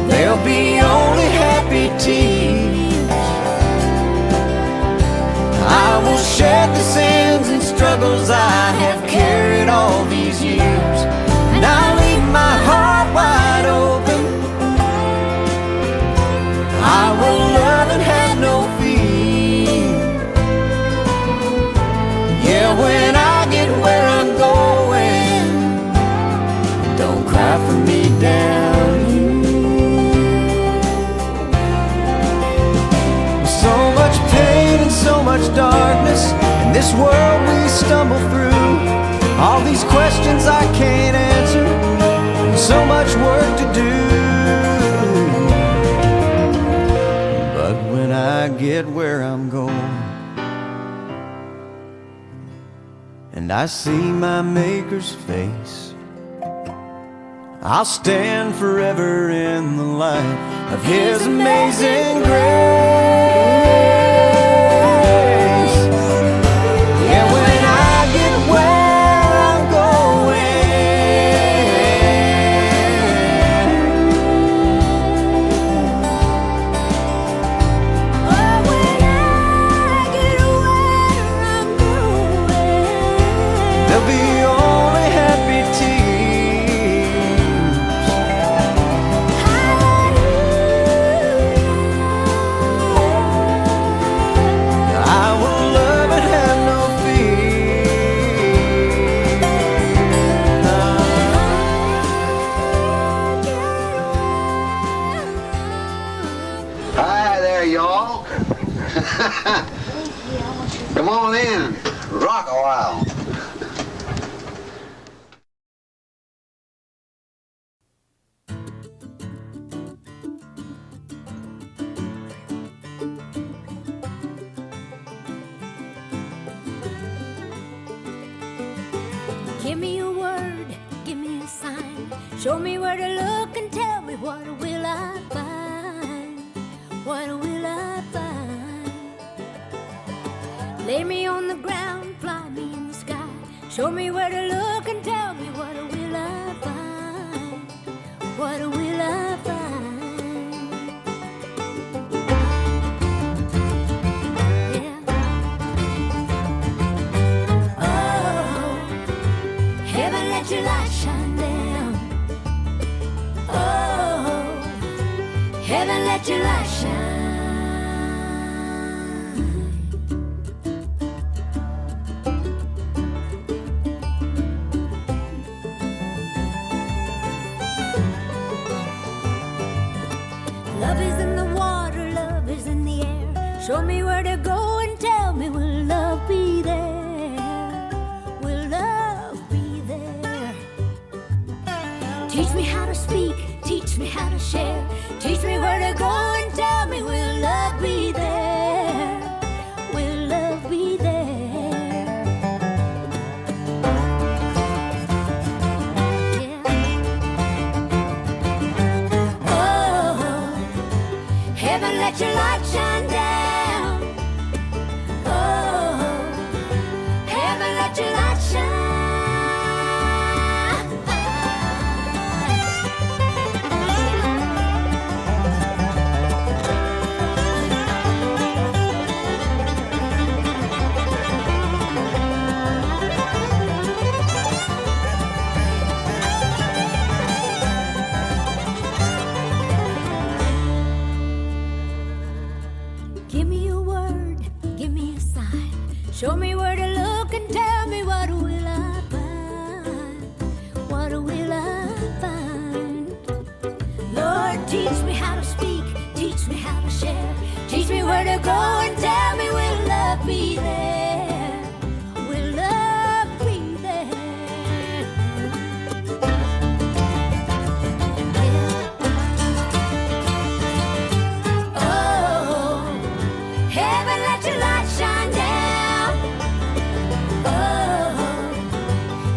there'll be only happy tears. I will shed the sins and struggles I have carried all these years, and I'll leave my heart wide open. I will love and have no fear. Yeah, when I get where I'm going, don't cry for me down here. So much pain and so much darkness in this world we stumble through. All these questions I can't answer, and so much work to do. But when I get where I'm going, and I see my Maker's face, I'll stand forever in the light of His amazing grace. Yeah, when I get where I'm going, Oh, when I get where I'm going, there'll be only happy tears. there, y'all. Come on in. Rock a while. Give me a word, give me a sign. Show me where to look and tell me what will I find. What will I find? Lay me on the ground, fly me in the sky. Show me where to look and tell me what will I find. What will I find? Yeah. Oh, heaven, let your light shine down. Oh, heaven, let your light shine. Love is in the water, love is in the air. Show me where to go and tell me, will love be there? Will love be there? Teach me how to speak, teach me how to share. Teach me where to go and tell me, will love be there? Will love be there? Yeah. Oh, heaven, let your light shine down. Oh, heaven, let your light shine. Give me a word, give me a sign. Show me where to look and tell me, what will I find? What will I find? Lord, teach me how to speak, teach me how to share. Teach me where to go and tell me, will love be there? Will love be there? Oh, heaven, let your light shine down. Oh,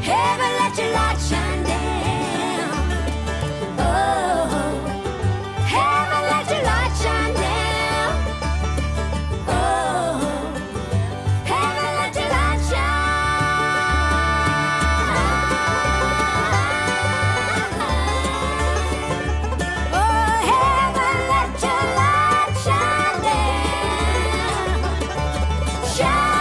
heaven, let your light shine down. Oh, heaven, let your light shine down. Oh, heaven, let your light shine. Oh, heaven, let your light shine down. Shine.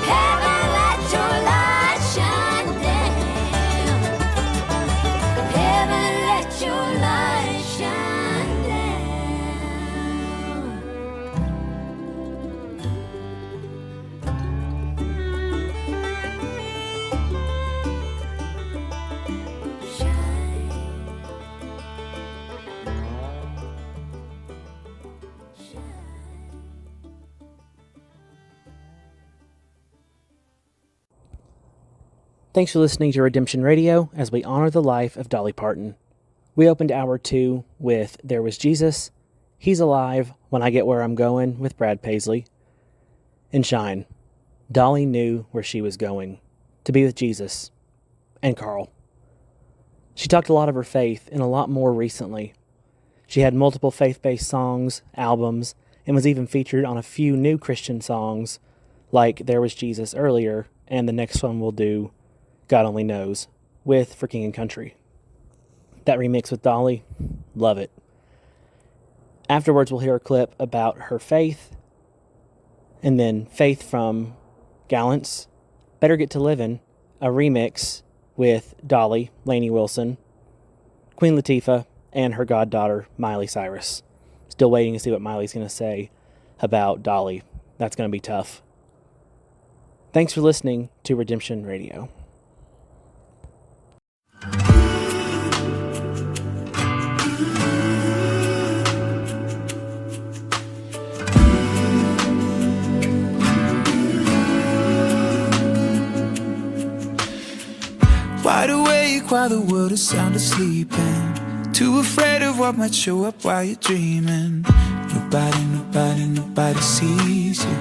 Heaven, let your light shine down. Heaven, let your light shine down. Shine. Thanks for listening to Redemption Radio as we honor the life of Dolly Parton. We opened Hour 2 with There Was Jesus, He's Alive, When I Get Where I'm Going with Brad Paisley, and Shine. Dolly knew where she was going, to be with Jesus and Carl. She talked a lot of her faith and a lot more recently. She had multiple faith-based songs, albums, and was even featured on a few new Christian songs like There Was Jesus earlier, and the next one we'll do, God Only Knows, with For King and Country. That remix with Dolly, love it. Afterwards, we'll hear a clip about her faith, and then Faith from Gallants, Better Get to Livin', a remix with Dolly, Lainey Wilson, Queen Latifah, and her goddaughter, Miley Cyrus. Still waiting to see what Miley's going to say about Dolly. That's going to be tough. Thanks for listening to Redemption Radio. while the world is sound asleep, and too afraid of what might show up while you're dreaming. Nobody, nobody, nobody sees you.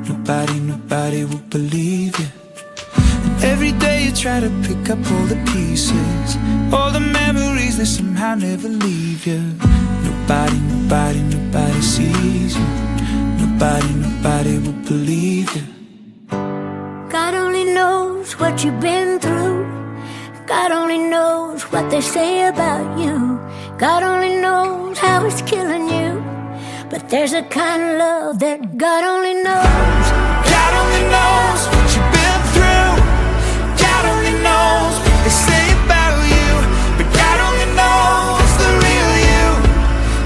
Nobody, nobody will believe you. And every day you try to pick up all the pieces, all the memories that somehow never leave you. Nobody, nobody, nobody sees you. Nobody, nobody will believe you. God only knows what you've been through. God only knows what they say about you. God only knows how it's killing you. But there's a kind of love that God only knows. God only knows what you've been through. God only knows what they say about you. But God only knows the real you.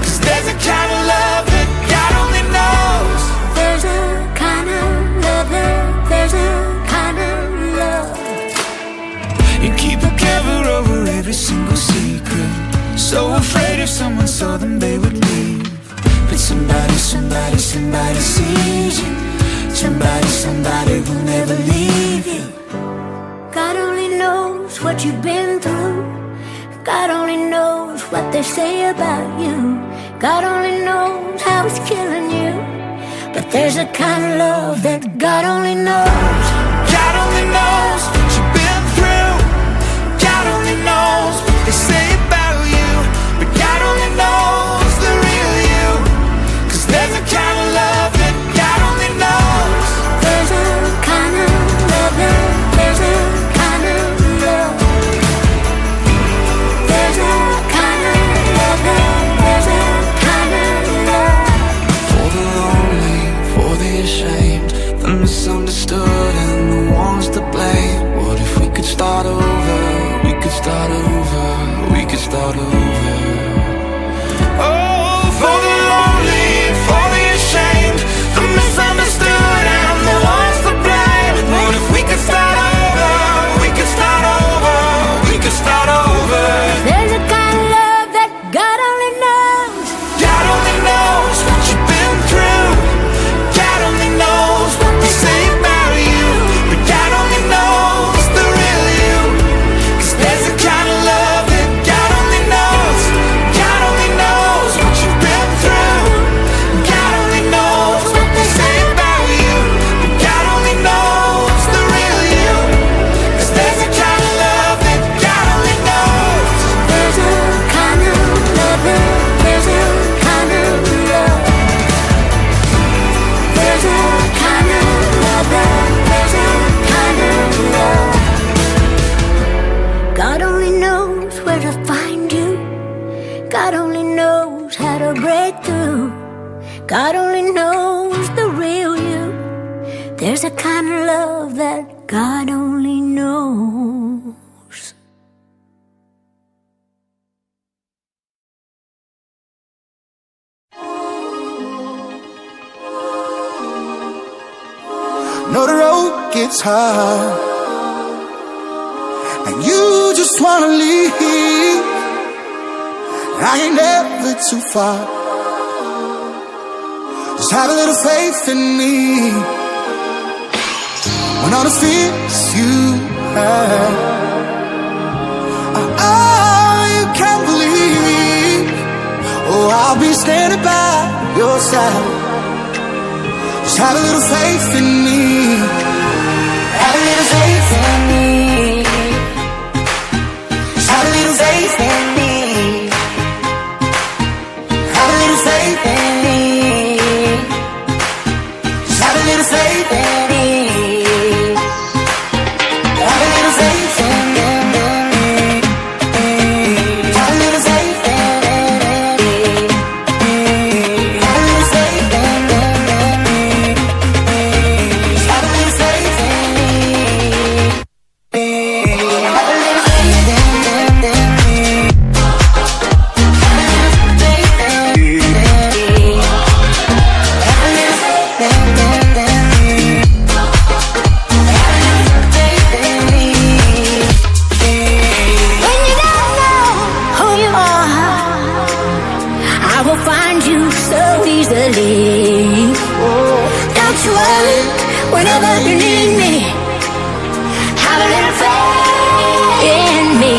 'Cause there's a kind of love that God only knows. There's a kind of love there's a kind of love. You keep a cover over every single secret, so afraid if someone saw them they would leave. But somebody, somebody, somebody sees you. Somebody, somebody will never leave you. God only knows what you've been through. God only knows what they say about you. God only knows how it's killing you. But there's a kind of love that God only knows. God only knows what you've been through. God only knows what they say about you. But God only knows the real you. 'Cause there's a kind of love that God only knows. There's a kind of love there's a kind of love. There's a kind of love there's a kind of love. For the lonely, for the ashamed, the misunderstood and the ones to blame. What if we could start over? We could start over. We could start over. Oh, for the lonely, for the ashamed, the misunderstood and the ones to blame. What if we could start over? We could start over. We could start over. There's a kind of love that God only knows. God only knows what you've been through. God only knows what they say about you. But God only knows the real you. 'Cause there's a kind of love that God only knows. God only knows what you've been through. God only knows what they say about you. But God only knows the real you. 'Cause there's a kind of love that God only knows. There's a kind of love there's a kind of love. There's a kind of love there's a kind of love. God only knows where to find you. God only knows how to break through. God only knows the real you. There's a kind of love that God only knows. Know the road gets hard, and you just wanna leave. I ain't never too far. Just have a little faith in me. When all the fears you have are all you can believe, oh, I'll be standing by your side. Just have a little faith in me. Have a little faith in me. Just have a little faith in me. Have a little faith in me. Just have a little faith in me. Have a little faith in me. Have a little faith in me. Have a little faith in me. Have a little faith in me. Have a little faith in me. When you don't know who you are, I will find you so easily. Oh, don't you worry whenever you need me. Have a little faith in me.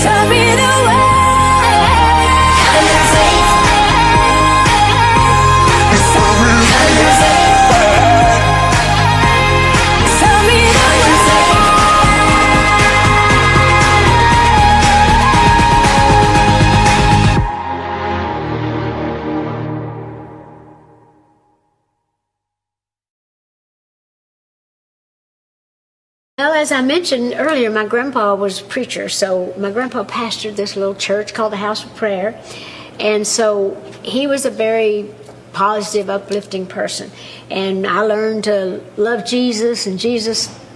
Tell me the way. Well, as I mentioned earlier, my grandpa was a preacher, so my grandpa pastored this little church called the House of Prayer, and so he was a very positive, uplifting person, and I learned to love Jesus, and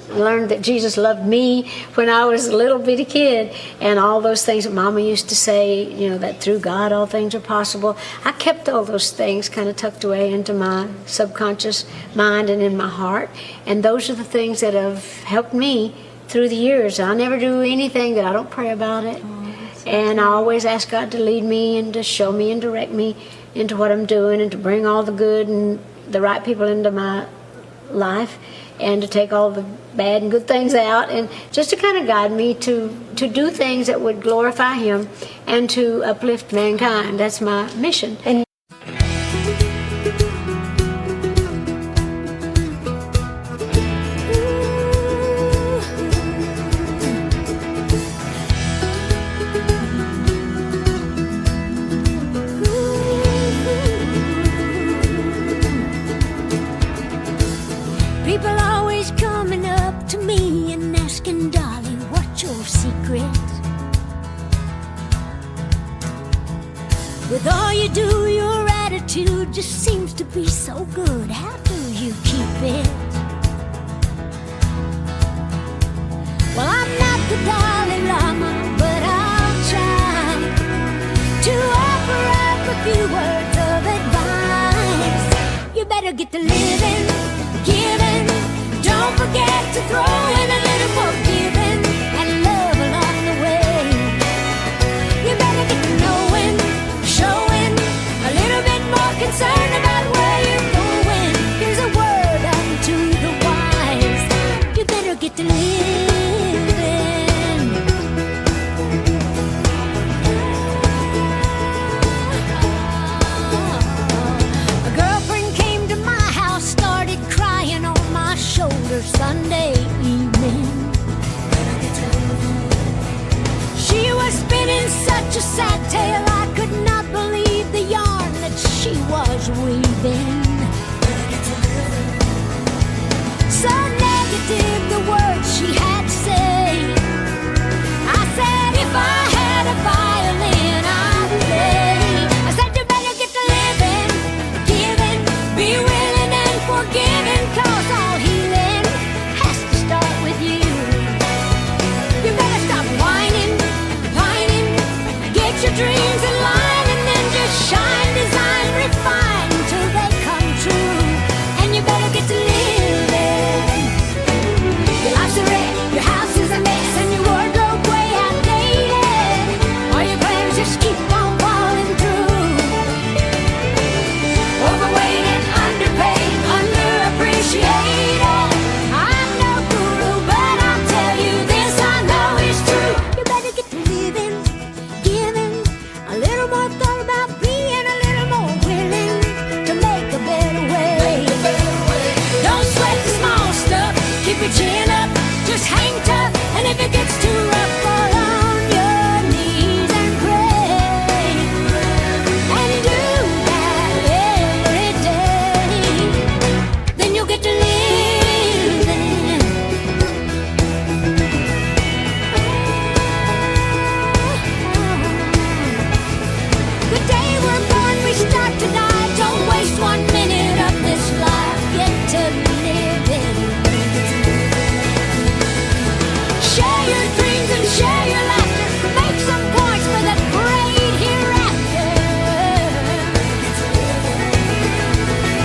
learned that Jesus loved me when I was a little bitty kid, and all those things that Mama used to say, you know, that through God all things are possible. I kept all those things kind of tucked away into my subconscious mind and in my heart, and those are the things that have helped me through the years. I never do anything that I don't pray about it, and I always ask God to lead me and to show me and direct me into what I'm doing, and to bring all the good and the right people into my life, and to take all the bad and good things out, and just to kind of guide me to do things that would glorify Him and to uplift mankind. That's my mission. And people always coming up to me and asking, Dolly, what's your secret? With all you do, your attitude just seems to be so good. How do you keep it? Well, I'm not the Dalai Lama, but I'll try to offer up a few words of advice. You better get to living, giving. Don't forget to throw in a little forgiving and love along the way. You better get to knowing, showing a little bit more concern about where you're going. Here's a word unto the wise. You better get to living. A girlfriend came to my house, started crying on my shoulder Sunday evening. She was spinning such a sad tale, I could not believe the yarn that she was weaving. So negative the words she had to say. I said, if I had a violin, I'd play. I said, you better get to living, giving, be willing and forgiving, 'cause all healing has to start with you. You better stop whining, pining, get your dreams in line, and then just shine, design, refine till they come true. And you better get to living. Your life's a wreck, your house is a mess, and your wardrobe way outdated. All your plans just keep on falling through. Overweight and underpaid, underappreciated. I'm no guru, but I'll tell you this I know is true. You better get to living, giving, a little more thought about being a little more willing to make a better way. Don't sweat the small stuff, keep your chin up, just hang tough, and if it gets too rough, fall on your knees and pray. And do that every day. Then you'll get to living. The day we're born, we start to die. Don't waste 1 minute of this life. Get to living. Share your dreams and share your laughter. Make some points for the great hereafter.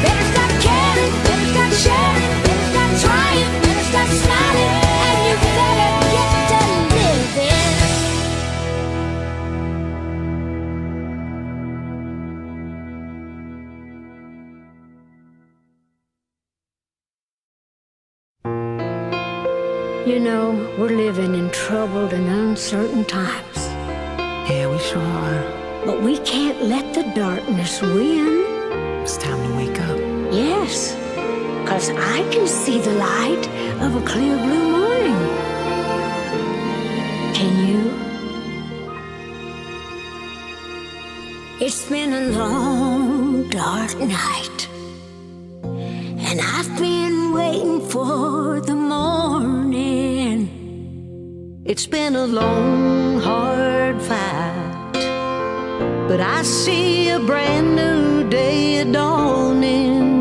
Better stop caring, better stop sharing, better stop trying, better stop smiling, and you better get to living. You know, we're living in troubled and uncertain times. Yeah, we sure are. But we can't let the darkness win. It's time to wake up. Yes, 'cause I can see the light of a clear blue morning. Can you? It's been a long, dark night, and I've been waiting for the morning. It's been a long, hard fight, but I see a brand new day dawning.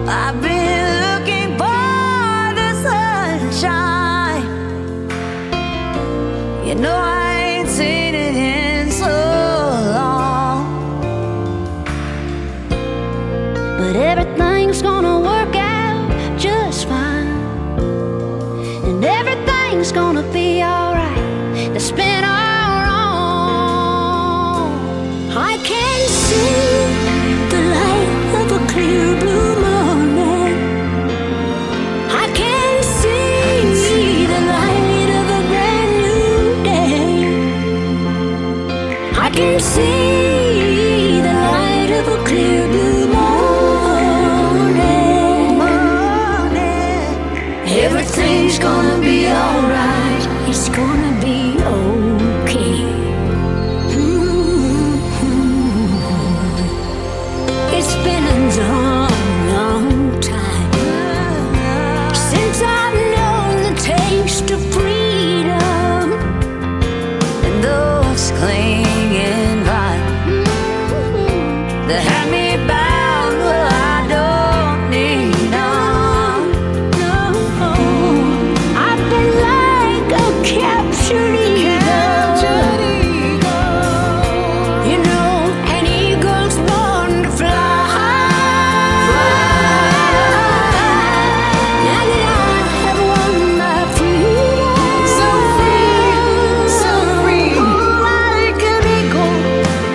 I've been looking for the sunshine. You know I ain't seen it in so long, but everything's gonna work out just fine, and everything's gonna be alright. It's been all wrong. I can see the light of a clear blue morning. I can see the light of a brand new day. I can see the light of a clear blue morning. Everything's gonna be alright. It's gonna be okay. It's been a long, long time since I've known the taste of freedom and those clinging vines that had me bound. Well, I don't need them. No, I've been like a captured eagle. You know, an eagle's born to fly. Now that I have won my freedom, So free, like an eagle,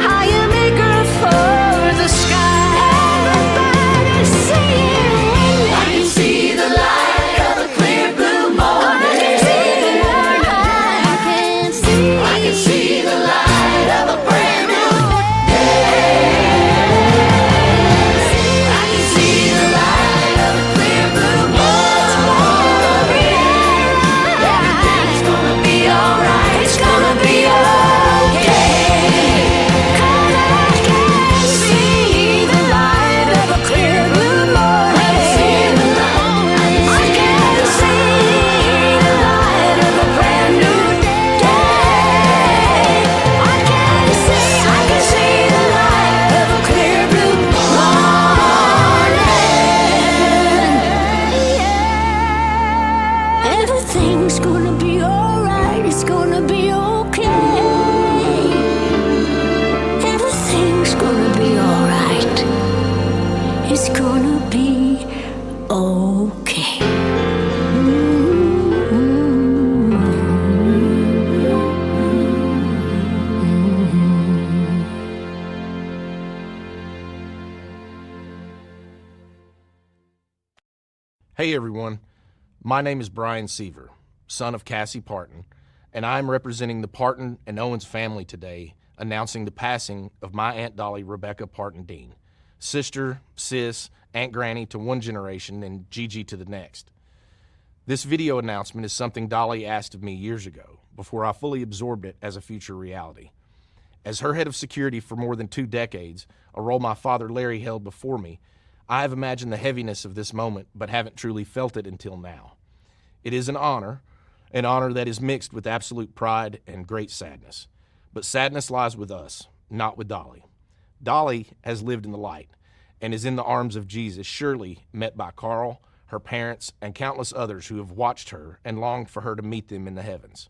I am eager for the sky. everybody's singing. I can see the light of a clear blue morning. I can see the light of a brand new day. I can see the light of a clear blue morning. Everything's gonna be alright. It's gonna be okay. See the light of a clear blue morning. I can see the light of a brand new day. I can see the light of a clear blue morning. everything's gonna be alright. It's gonna be okay. Everything's gonna be alright. It's gonna be okay. Hey everyone, my name is Brian Seaver, son of Cassie Parton, and I am representing the Parton and Owens family today, announcing the passing of my Aunt Dolly Rebecca Parton Dean, sister, sis, Aunt Granny to one generation and Gigi to the next. This video announcement is something Dolly asked of me years ago, before I fully absorbed it as a future reality. As her head of security for more than 2 decades, a role my father Larry held before me, I have imagined the heaviness of this moment, but haven't truly felt it until now. It is an honor that is mixed with absolute pride and great sadness. But sadness lies with us, not with Dolly. Dolly has lived in the light and is in the arms of Jesus, surely met by Carl, her parents, and countless others who have watched her and longed for her to meet them in the heavens.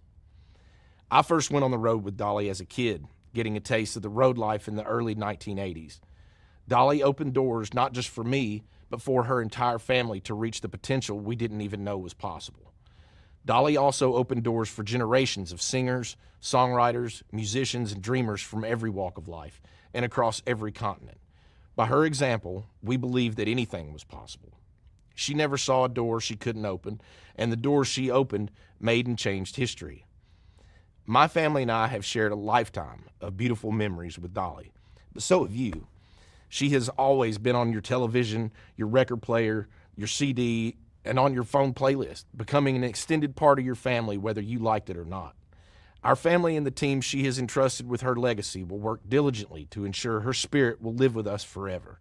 I first went on the road with Dolly as a kid, getting a taste of the road life in the early 1980s. Dolly opened doors not just for me, but for her entire family to reach the potential we didn't even know was possible. Dolly also opened doors for generations of singers, songwriters, musicians, and dreamers from every walk of life and across every continent. By her example, we believed that anything was possible. She never saw a door she couldn't open, and the doors she opened made and changed history. My family and I have shared a lifetime of beautiful memories with Dolly, but so have you. She has always been on your television, your record player, your CD, and on your phone playlist, becoming an extended part of your family whether you liked it or not. Our family and the team she has entrusted with her legacy will work diligently to ensure her spirit will live with us forever.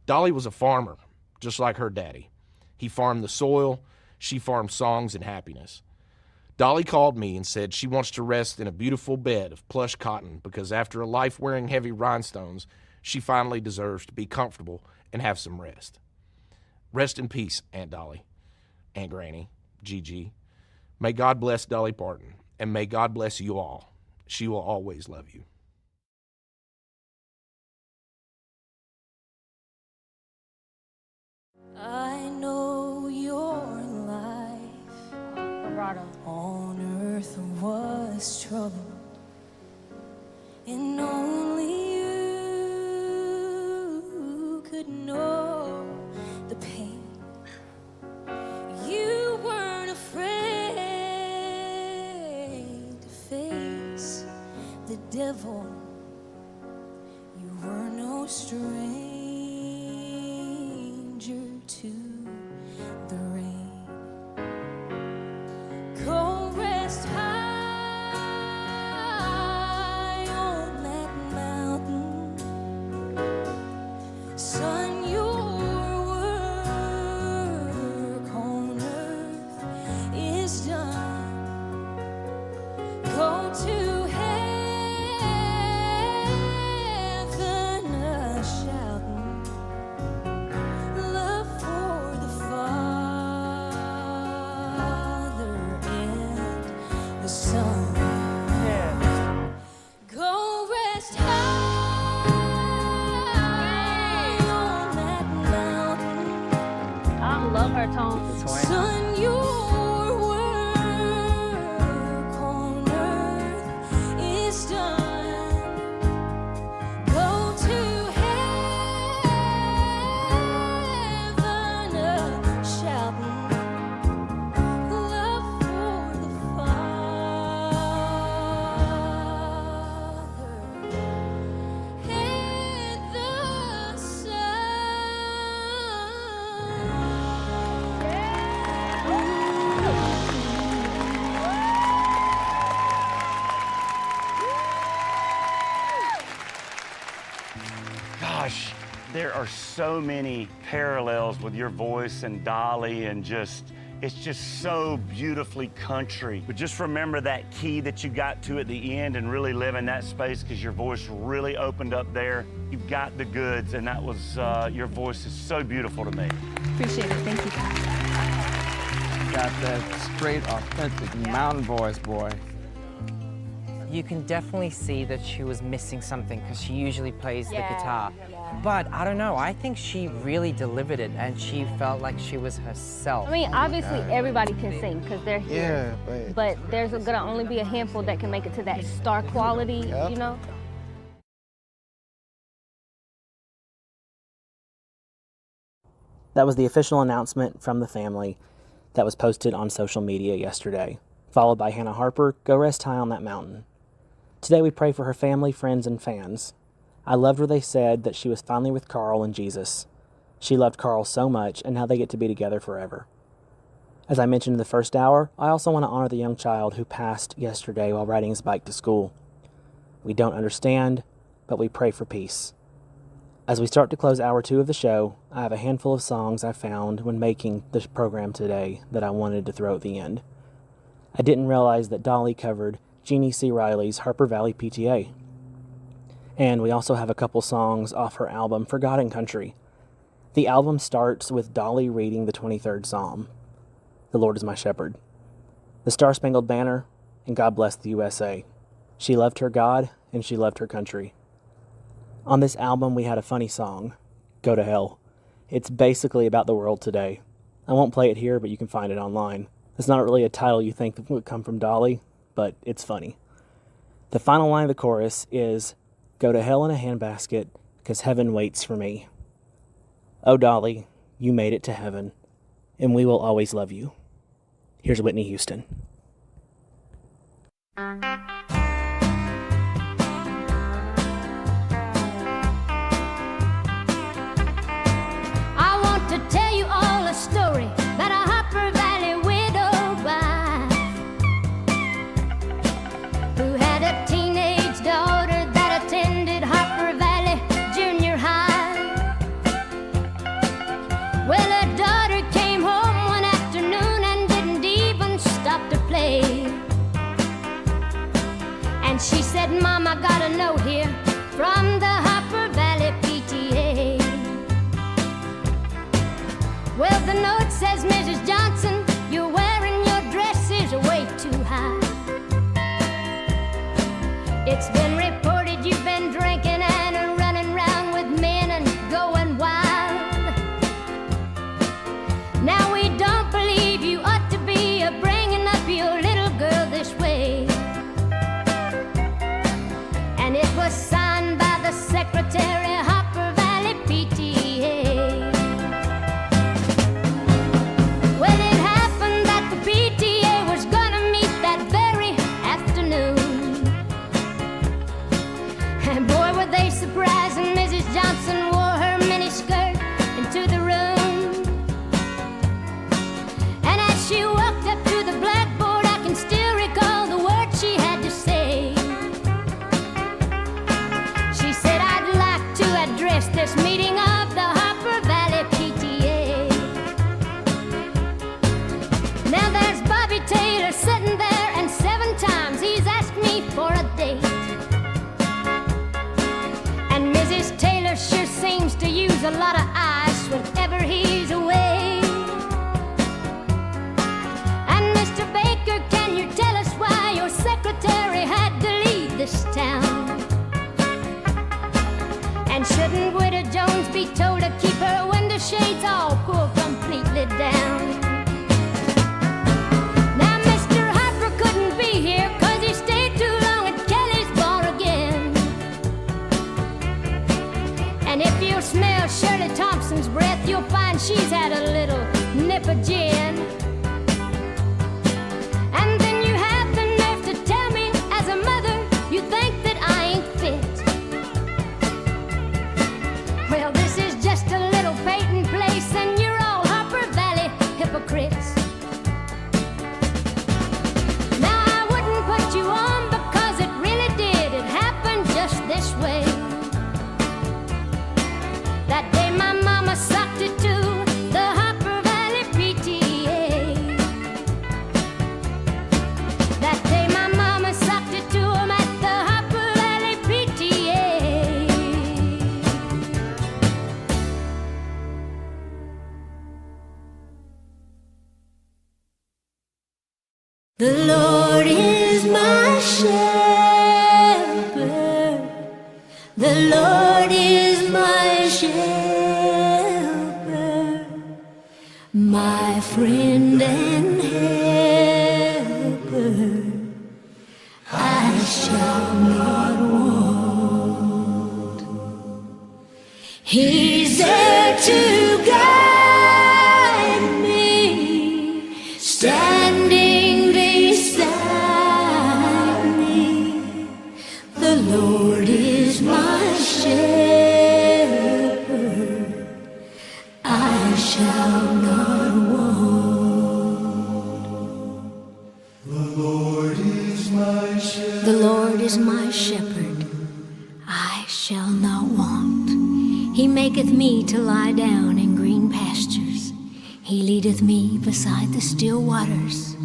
Dolly was a farmer, just like her daddy. He farmed the soil, she farmed songs and happiness. Dolly called me and said she wants to rest in a beautiful bed of plush cotton because after a life wearing heavy rhinestones, she finally deserves to be comfortable and have some rest. Rest in peace, Aunt Dolly, Aunt Granny, Gigi. May God bless Dolly Parton, and may God bless you all. She will always love you. I know your life on earth was trouble, and only you could know the pain. You weren't afraid to face the devil. You were no stranger to the rain. Go rest high on that mountain, son. Your work on earth is done. Go to heaven a-shouting, love for the Father and the Son. Go rest high on that mountain. I love her tone. Son, your work on earth is done. Go to heaven a-shouting, love for the Father and the Gosh, there are so many parallels with your voice and Dolly, and it's just so beautifully country. But just remember that key that you got to at the end and really live in that space, because your voice really opened up there. You've got the goods, and that was, your voice is so beautiful to me. Appreciate it. Thank you. Got that straight, authentic mountain voice, boy. You can definitely see that she was missing something because she usually plays the guitar. But I don't know, I think she really delivered it and she felt like she was herself. I mean, obviously everybody can sing because they're here. Yeah, but there's gonna only be a handful that can make it to that star quality, you know? That was the official announcement from the family that was posted on social media yesterday, followed by Hannah Harper, Go Rest High on That Mountain. Today we pray for her family, friends, and fans. I loved where they said that she was finally with Carl and Jesus. She loved Carl so much, and now they get to be together forever. As I mentioned in the first hour, I also want to honor the young child who passed yesterday while riding his bike to school. We don't understand, but we pray for peace. As we start to close hour 2 of the show, I have a handful of songs I found when making this program today that I wanted to throw at the end. I didn't realize that Dolly covered Jeannie C. Riley's Harper Valley PTA. And we also have a couple songs off her album Forgotten Country. The album starts with Dolly reading the 23rd Psalm, The Lord is my shepherd, the Star Spangled Banner, and God Bless the USA. She loved her God and she loved her country. On this album we had a funny song, Go to Hell. It's basically about the world today. I won't play it here, but you can find it online. It's not really a title you think would come from Dolly, but it's funny. The final line of the chorus is, Go to hell in a handbasket, 'cause heaven waits for me. Oh, Dolly, you made it to heaven, and we will always love you. Here's Whitney Houston. I want to tell you all a story that a Hopper Valley widow wife who had a teenage daughter that attended Hopper Valley Junior High. Well, her daughter came home one afternoon and didn't even stop to play. And she said, Mom, I got a note here from the Hopper Valley PTA. Well, the note says, Mrs. Johnson, you're wearing your dresses way too high. It's been reported you've been drinking and running around with men and going wild. Now we don't believe you ought to be bringing up your little girl this way. And it was signed by the secretary, Hopper Valley PTA. Well, it happened that the PTA was gonna meet that very afternoon. And boy, were they surprised when Mrs. Johnson wore her miniskirt into the room. And as she walked up to the blackboard, I can still recall the words she had to say. She said, I'd like to address this meeting of the Hopper Valley PTA. Now there's Bobby Taylor sitting there, and 7 times he's asked me for a date. And Mrs. Taylor sure seems to use a lot of ice whenever he's away. And Mr. Baker, can you tell us why your secretary had to leave this town? And shouldn't Widow Jones be told to keep her window shades all pulled completely down? Now Mr. Hopper couldn't be here 'cause he stayed too long at Kelly's bar again. And if you smell Shirley Thompson's breath, you'll find she's had a little nip of gin. And then you have the nerve to tell me, as a mother, you think that I ain't fit. Well, this is just a little Peyton place, and you're all Hopper Valley hypocrites. Now, I wouldn't put you on because it really did. It happened just this way. That day my mama socked it to the Hopper Valley PTA. That day my mama socked it to 'em at the Hopper Valley PTA. The Lord is my shepherd. The Lord is my shepherd, my friend and helper. I shall not want. He's there to guide me, standing beside me. The Lord is my shepherd, I shall not want. The Lord is my shepherd. The Lord is my shepherd, I shall not want. He maketh me to lie down in green pastures. He leadeth me beside the still waters.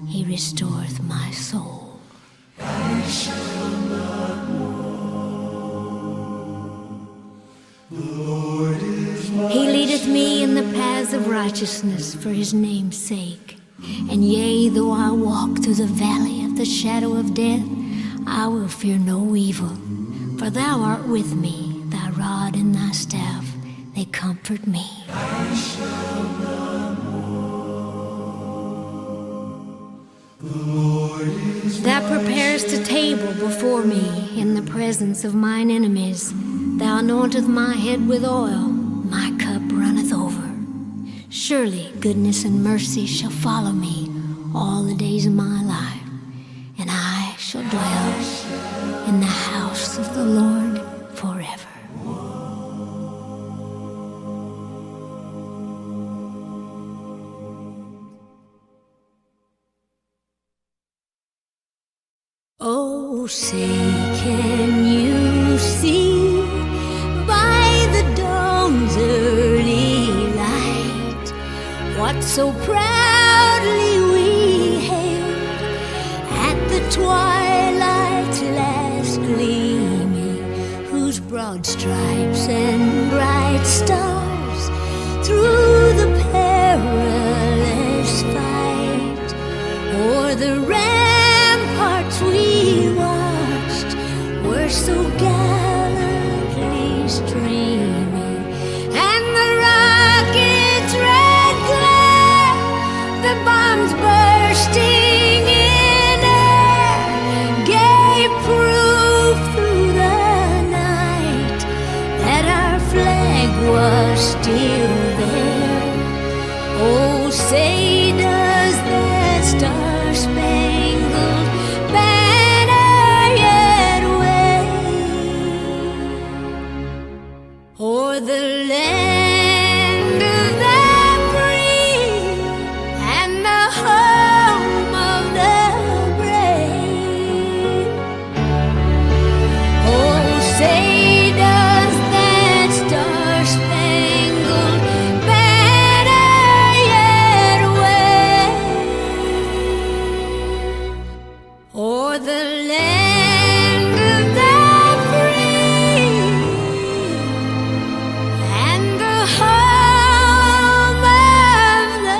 He restoreth my soul. I shall not want. The Lord is my He leadeth me in the paths of righteousness for his name's sake. And yea, though I walk through the valley of the shadow of death, I will fear no evil, for thou art with me, thy rod and thy staff, they comfort me. I shall not want. The Lord is Thou preparest a table before me in the presence of mine enemies. Thou anointest my head with oil, my cup runneth over. Surely goodness and mercy shall follow me all the days of my life, and I dwells in the house of the Lord forever. Oh, say, can you see by the dawn's early light what so proudly we hailed at the twilight's last gleaming, whose broad stripes and bright stars through the perilous fight o'er the ramparts we watched were so gallantly streaming, and the rockets' red glare, the bombs bursting in air, gave proof through the night that our flag was still there. Oh, say does that star-spangled banner yet wave o'er the land of the free and the home of the brave? Oh, say does that star-spangled banner yet wave o'er the land of the free and the home of the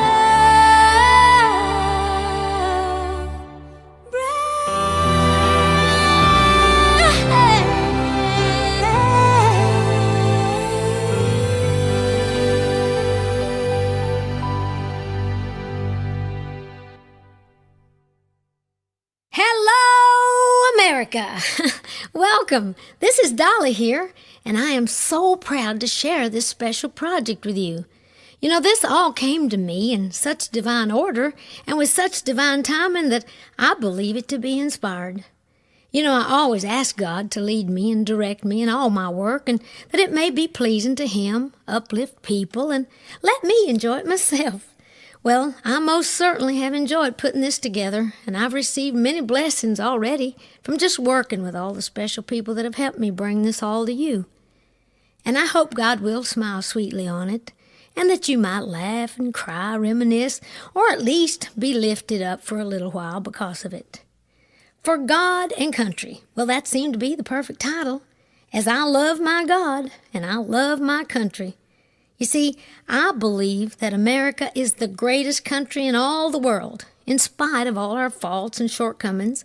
Hello, America! Welcome. This is Dolly here, and I am so proud to share this special project with you. You know, this all came to me in such divine order and with such divine timing that I believe it to be inspired. You know, I always ask God to lead me and direct me in all my work, and that it may be pleasing to Him, uplift people, and let me enjoy it myself. Well, I most certainly have enjoyed putting this together, and I've received many blessings already from just working with all the special people that have helped me bring this all to you. And I hope God will smile sweetly on it, and that you might laugh and cry, reminisce, or at least be lifted up for a little while because of it. For God and Country, well, that seemed to be the perfect title, as I love my God and I love my country. You see, I believe that America is the greatest country in all the world, in spite of all our faults and shortcomings,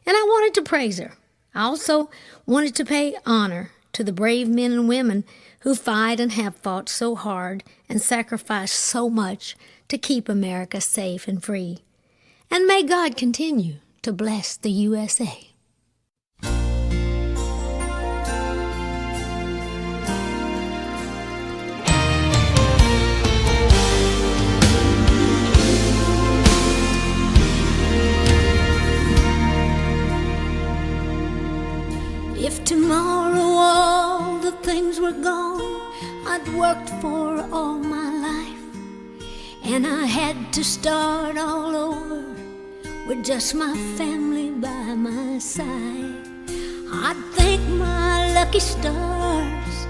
and I wanted to praise her. I also wanted to pay honor to the brave men and women who fight and have fought so hard and sacrificed so much to keep America safe and free. And may God continue to bless the USA. If tomorrow all the things were gone I'd worked for all my life, and I had to start all over with just my family by my side, I'd thank my lucky stars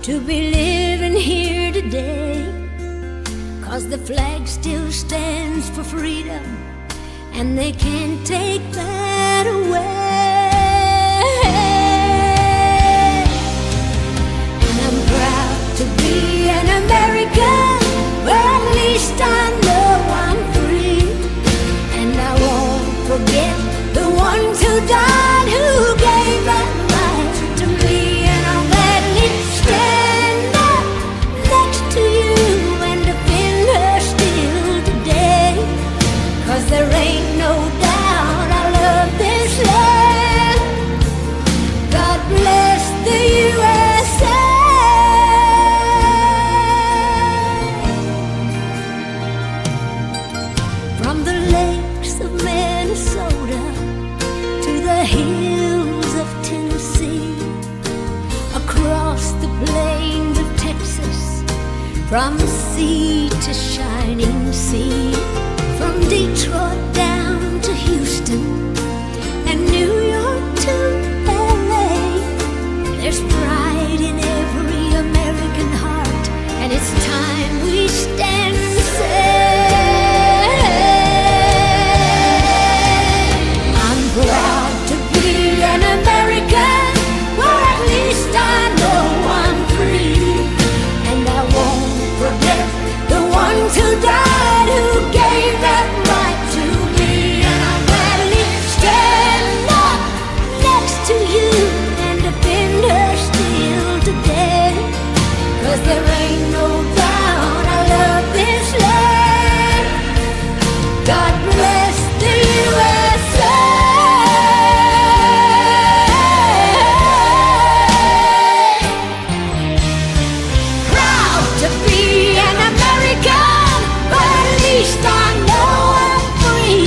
to be living here today, 'cause the flag still stands for freedom and they can't take that away. To be an American, where at least I know I'm free, and I won't forget the ones who died, who gave that life to me, and I'll gladly stand up next to you and defend her still today, 'cause there ain't no doubt I love this land. God bless the USA. From the lakes of Minnesota to the From sea to shining sea, from Detroit down to Houston, and New York to LA. There's pride in every American heart, and it's time we stand and say, I'm proud to be an American, or at least I know I'm free, and I won't forget the ones who died, who gave that right to me. And I'll gladly stand up next to you and defend her still today, 'cause there ain't no doubt I love this land. God bless the USA. Proud to be an American, but at least I know I'm free.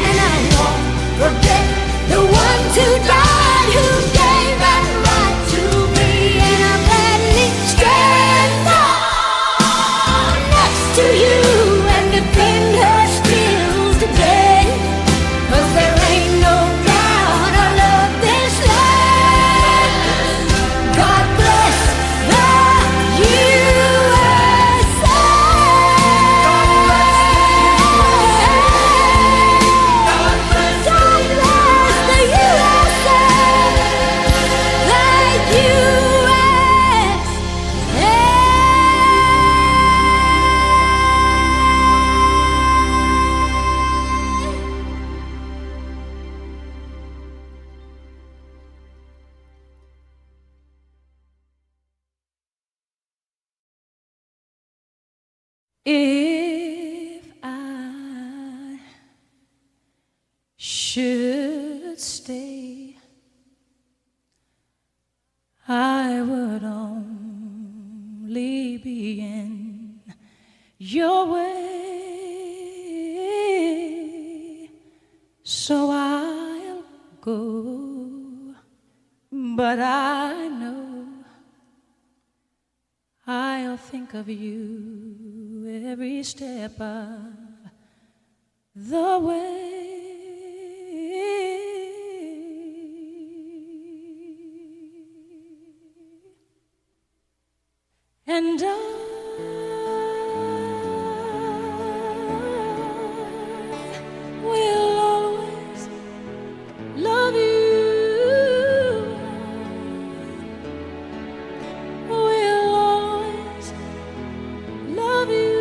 And I won't forget the ones who died, who gave that right to me. And I'll gladly stand up next to you and defend her still today, 'cause there ain't no doubt I love this land. God bless the USA. God bless the USA. The If I should stay, I would only be in your way, so I'll go, but I know I'll think of you every step of the way. And I will always love you. Will always love you.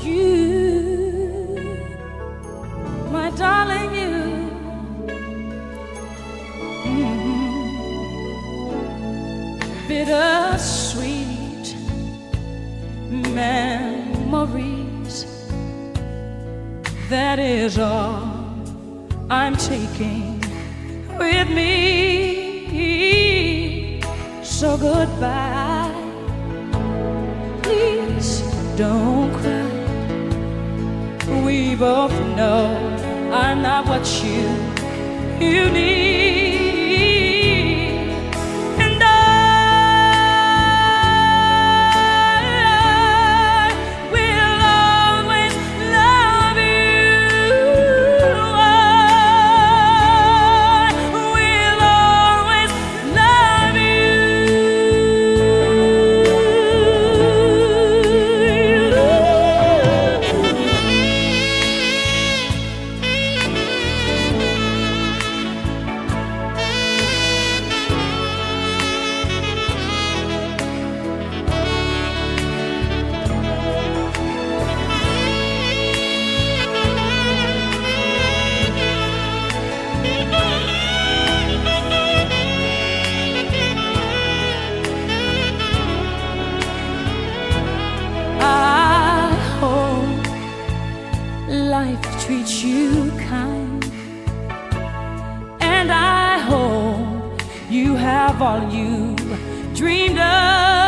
You, my darling, you. Bittersweet memories, that is all I'm taking with me. So goodbye, please don't cry. We both know I'm not what you need. And I will always love you. I will always love I hope life treats you kind, and I hope you have all you dreamed of.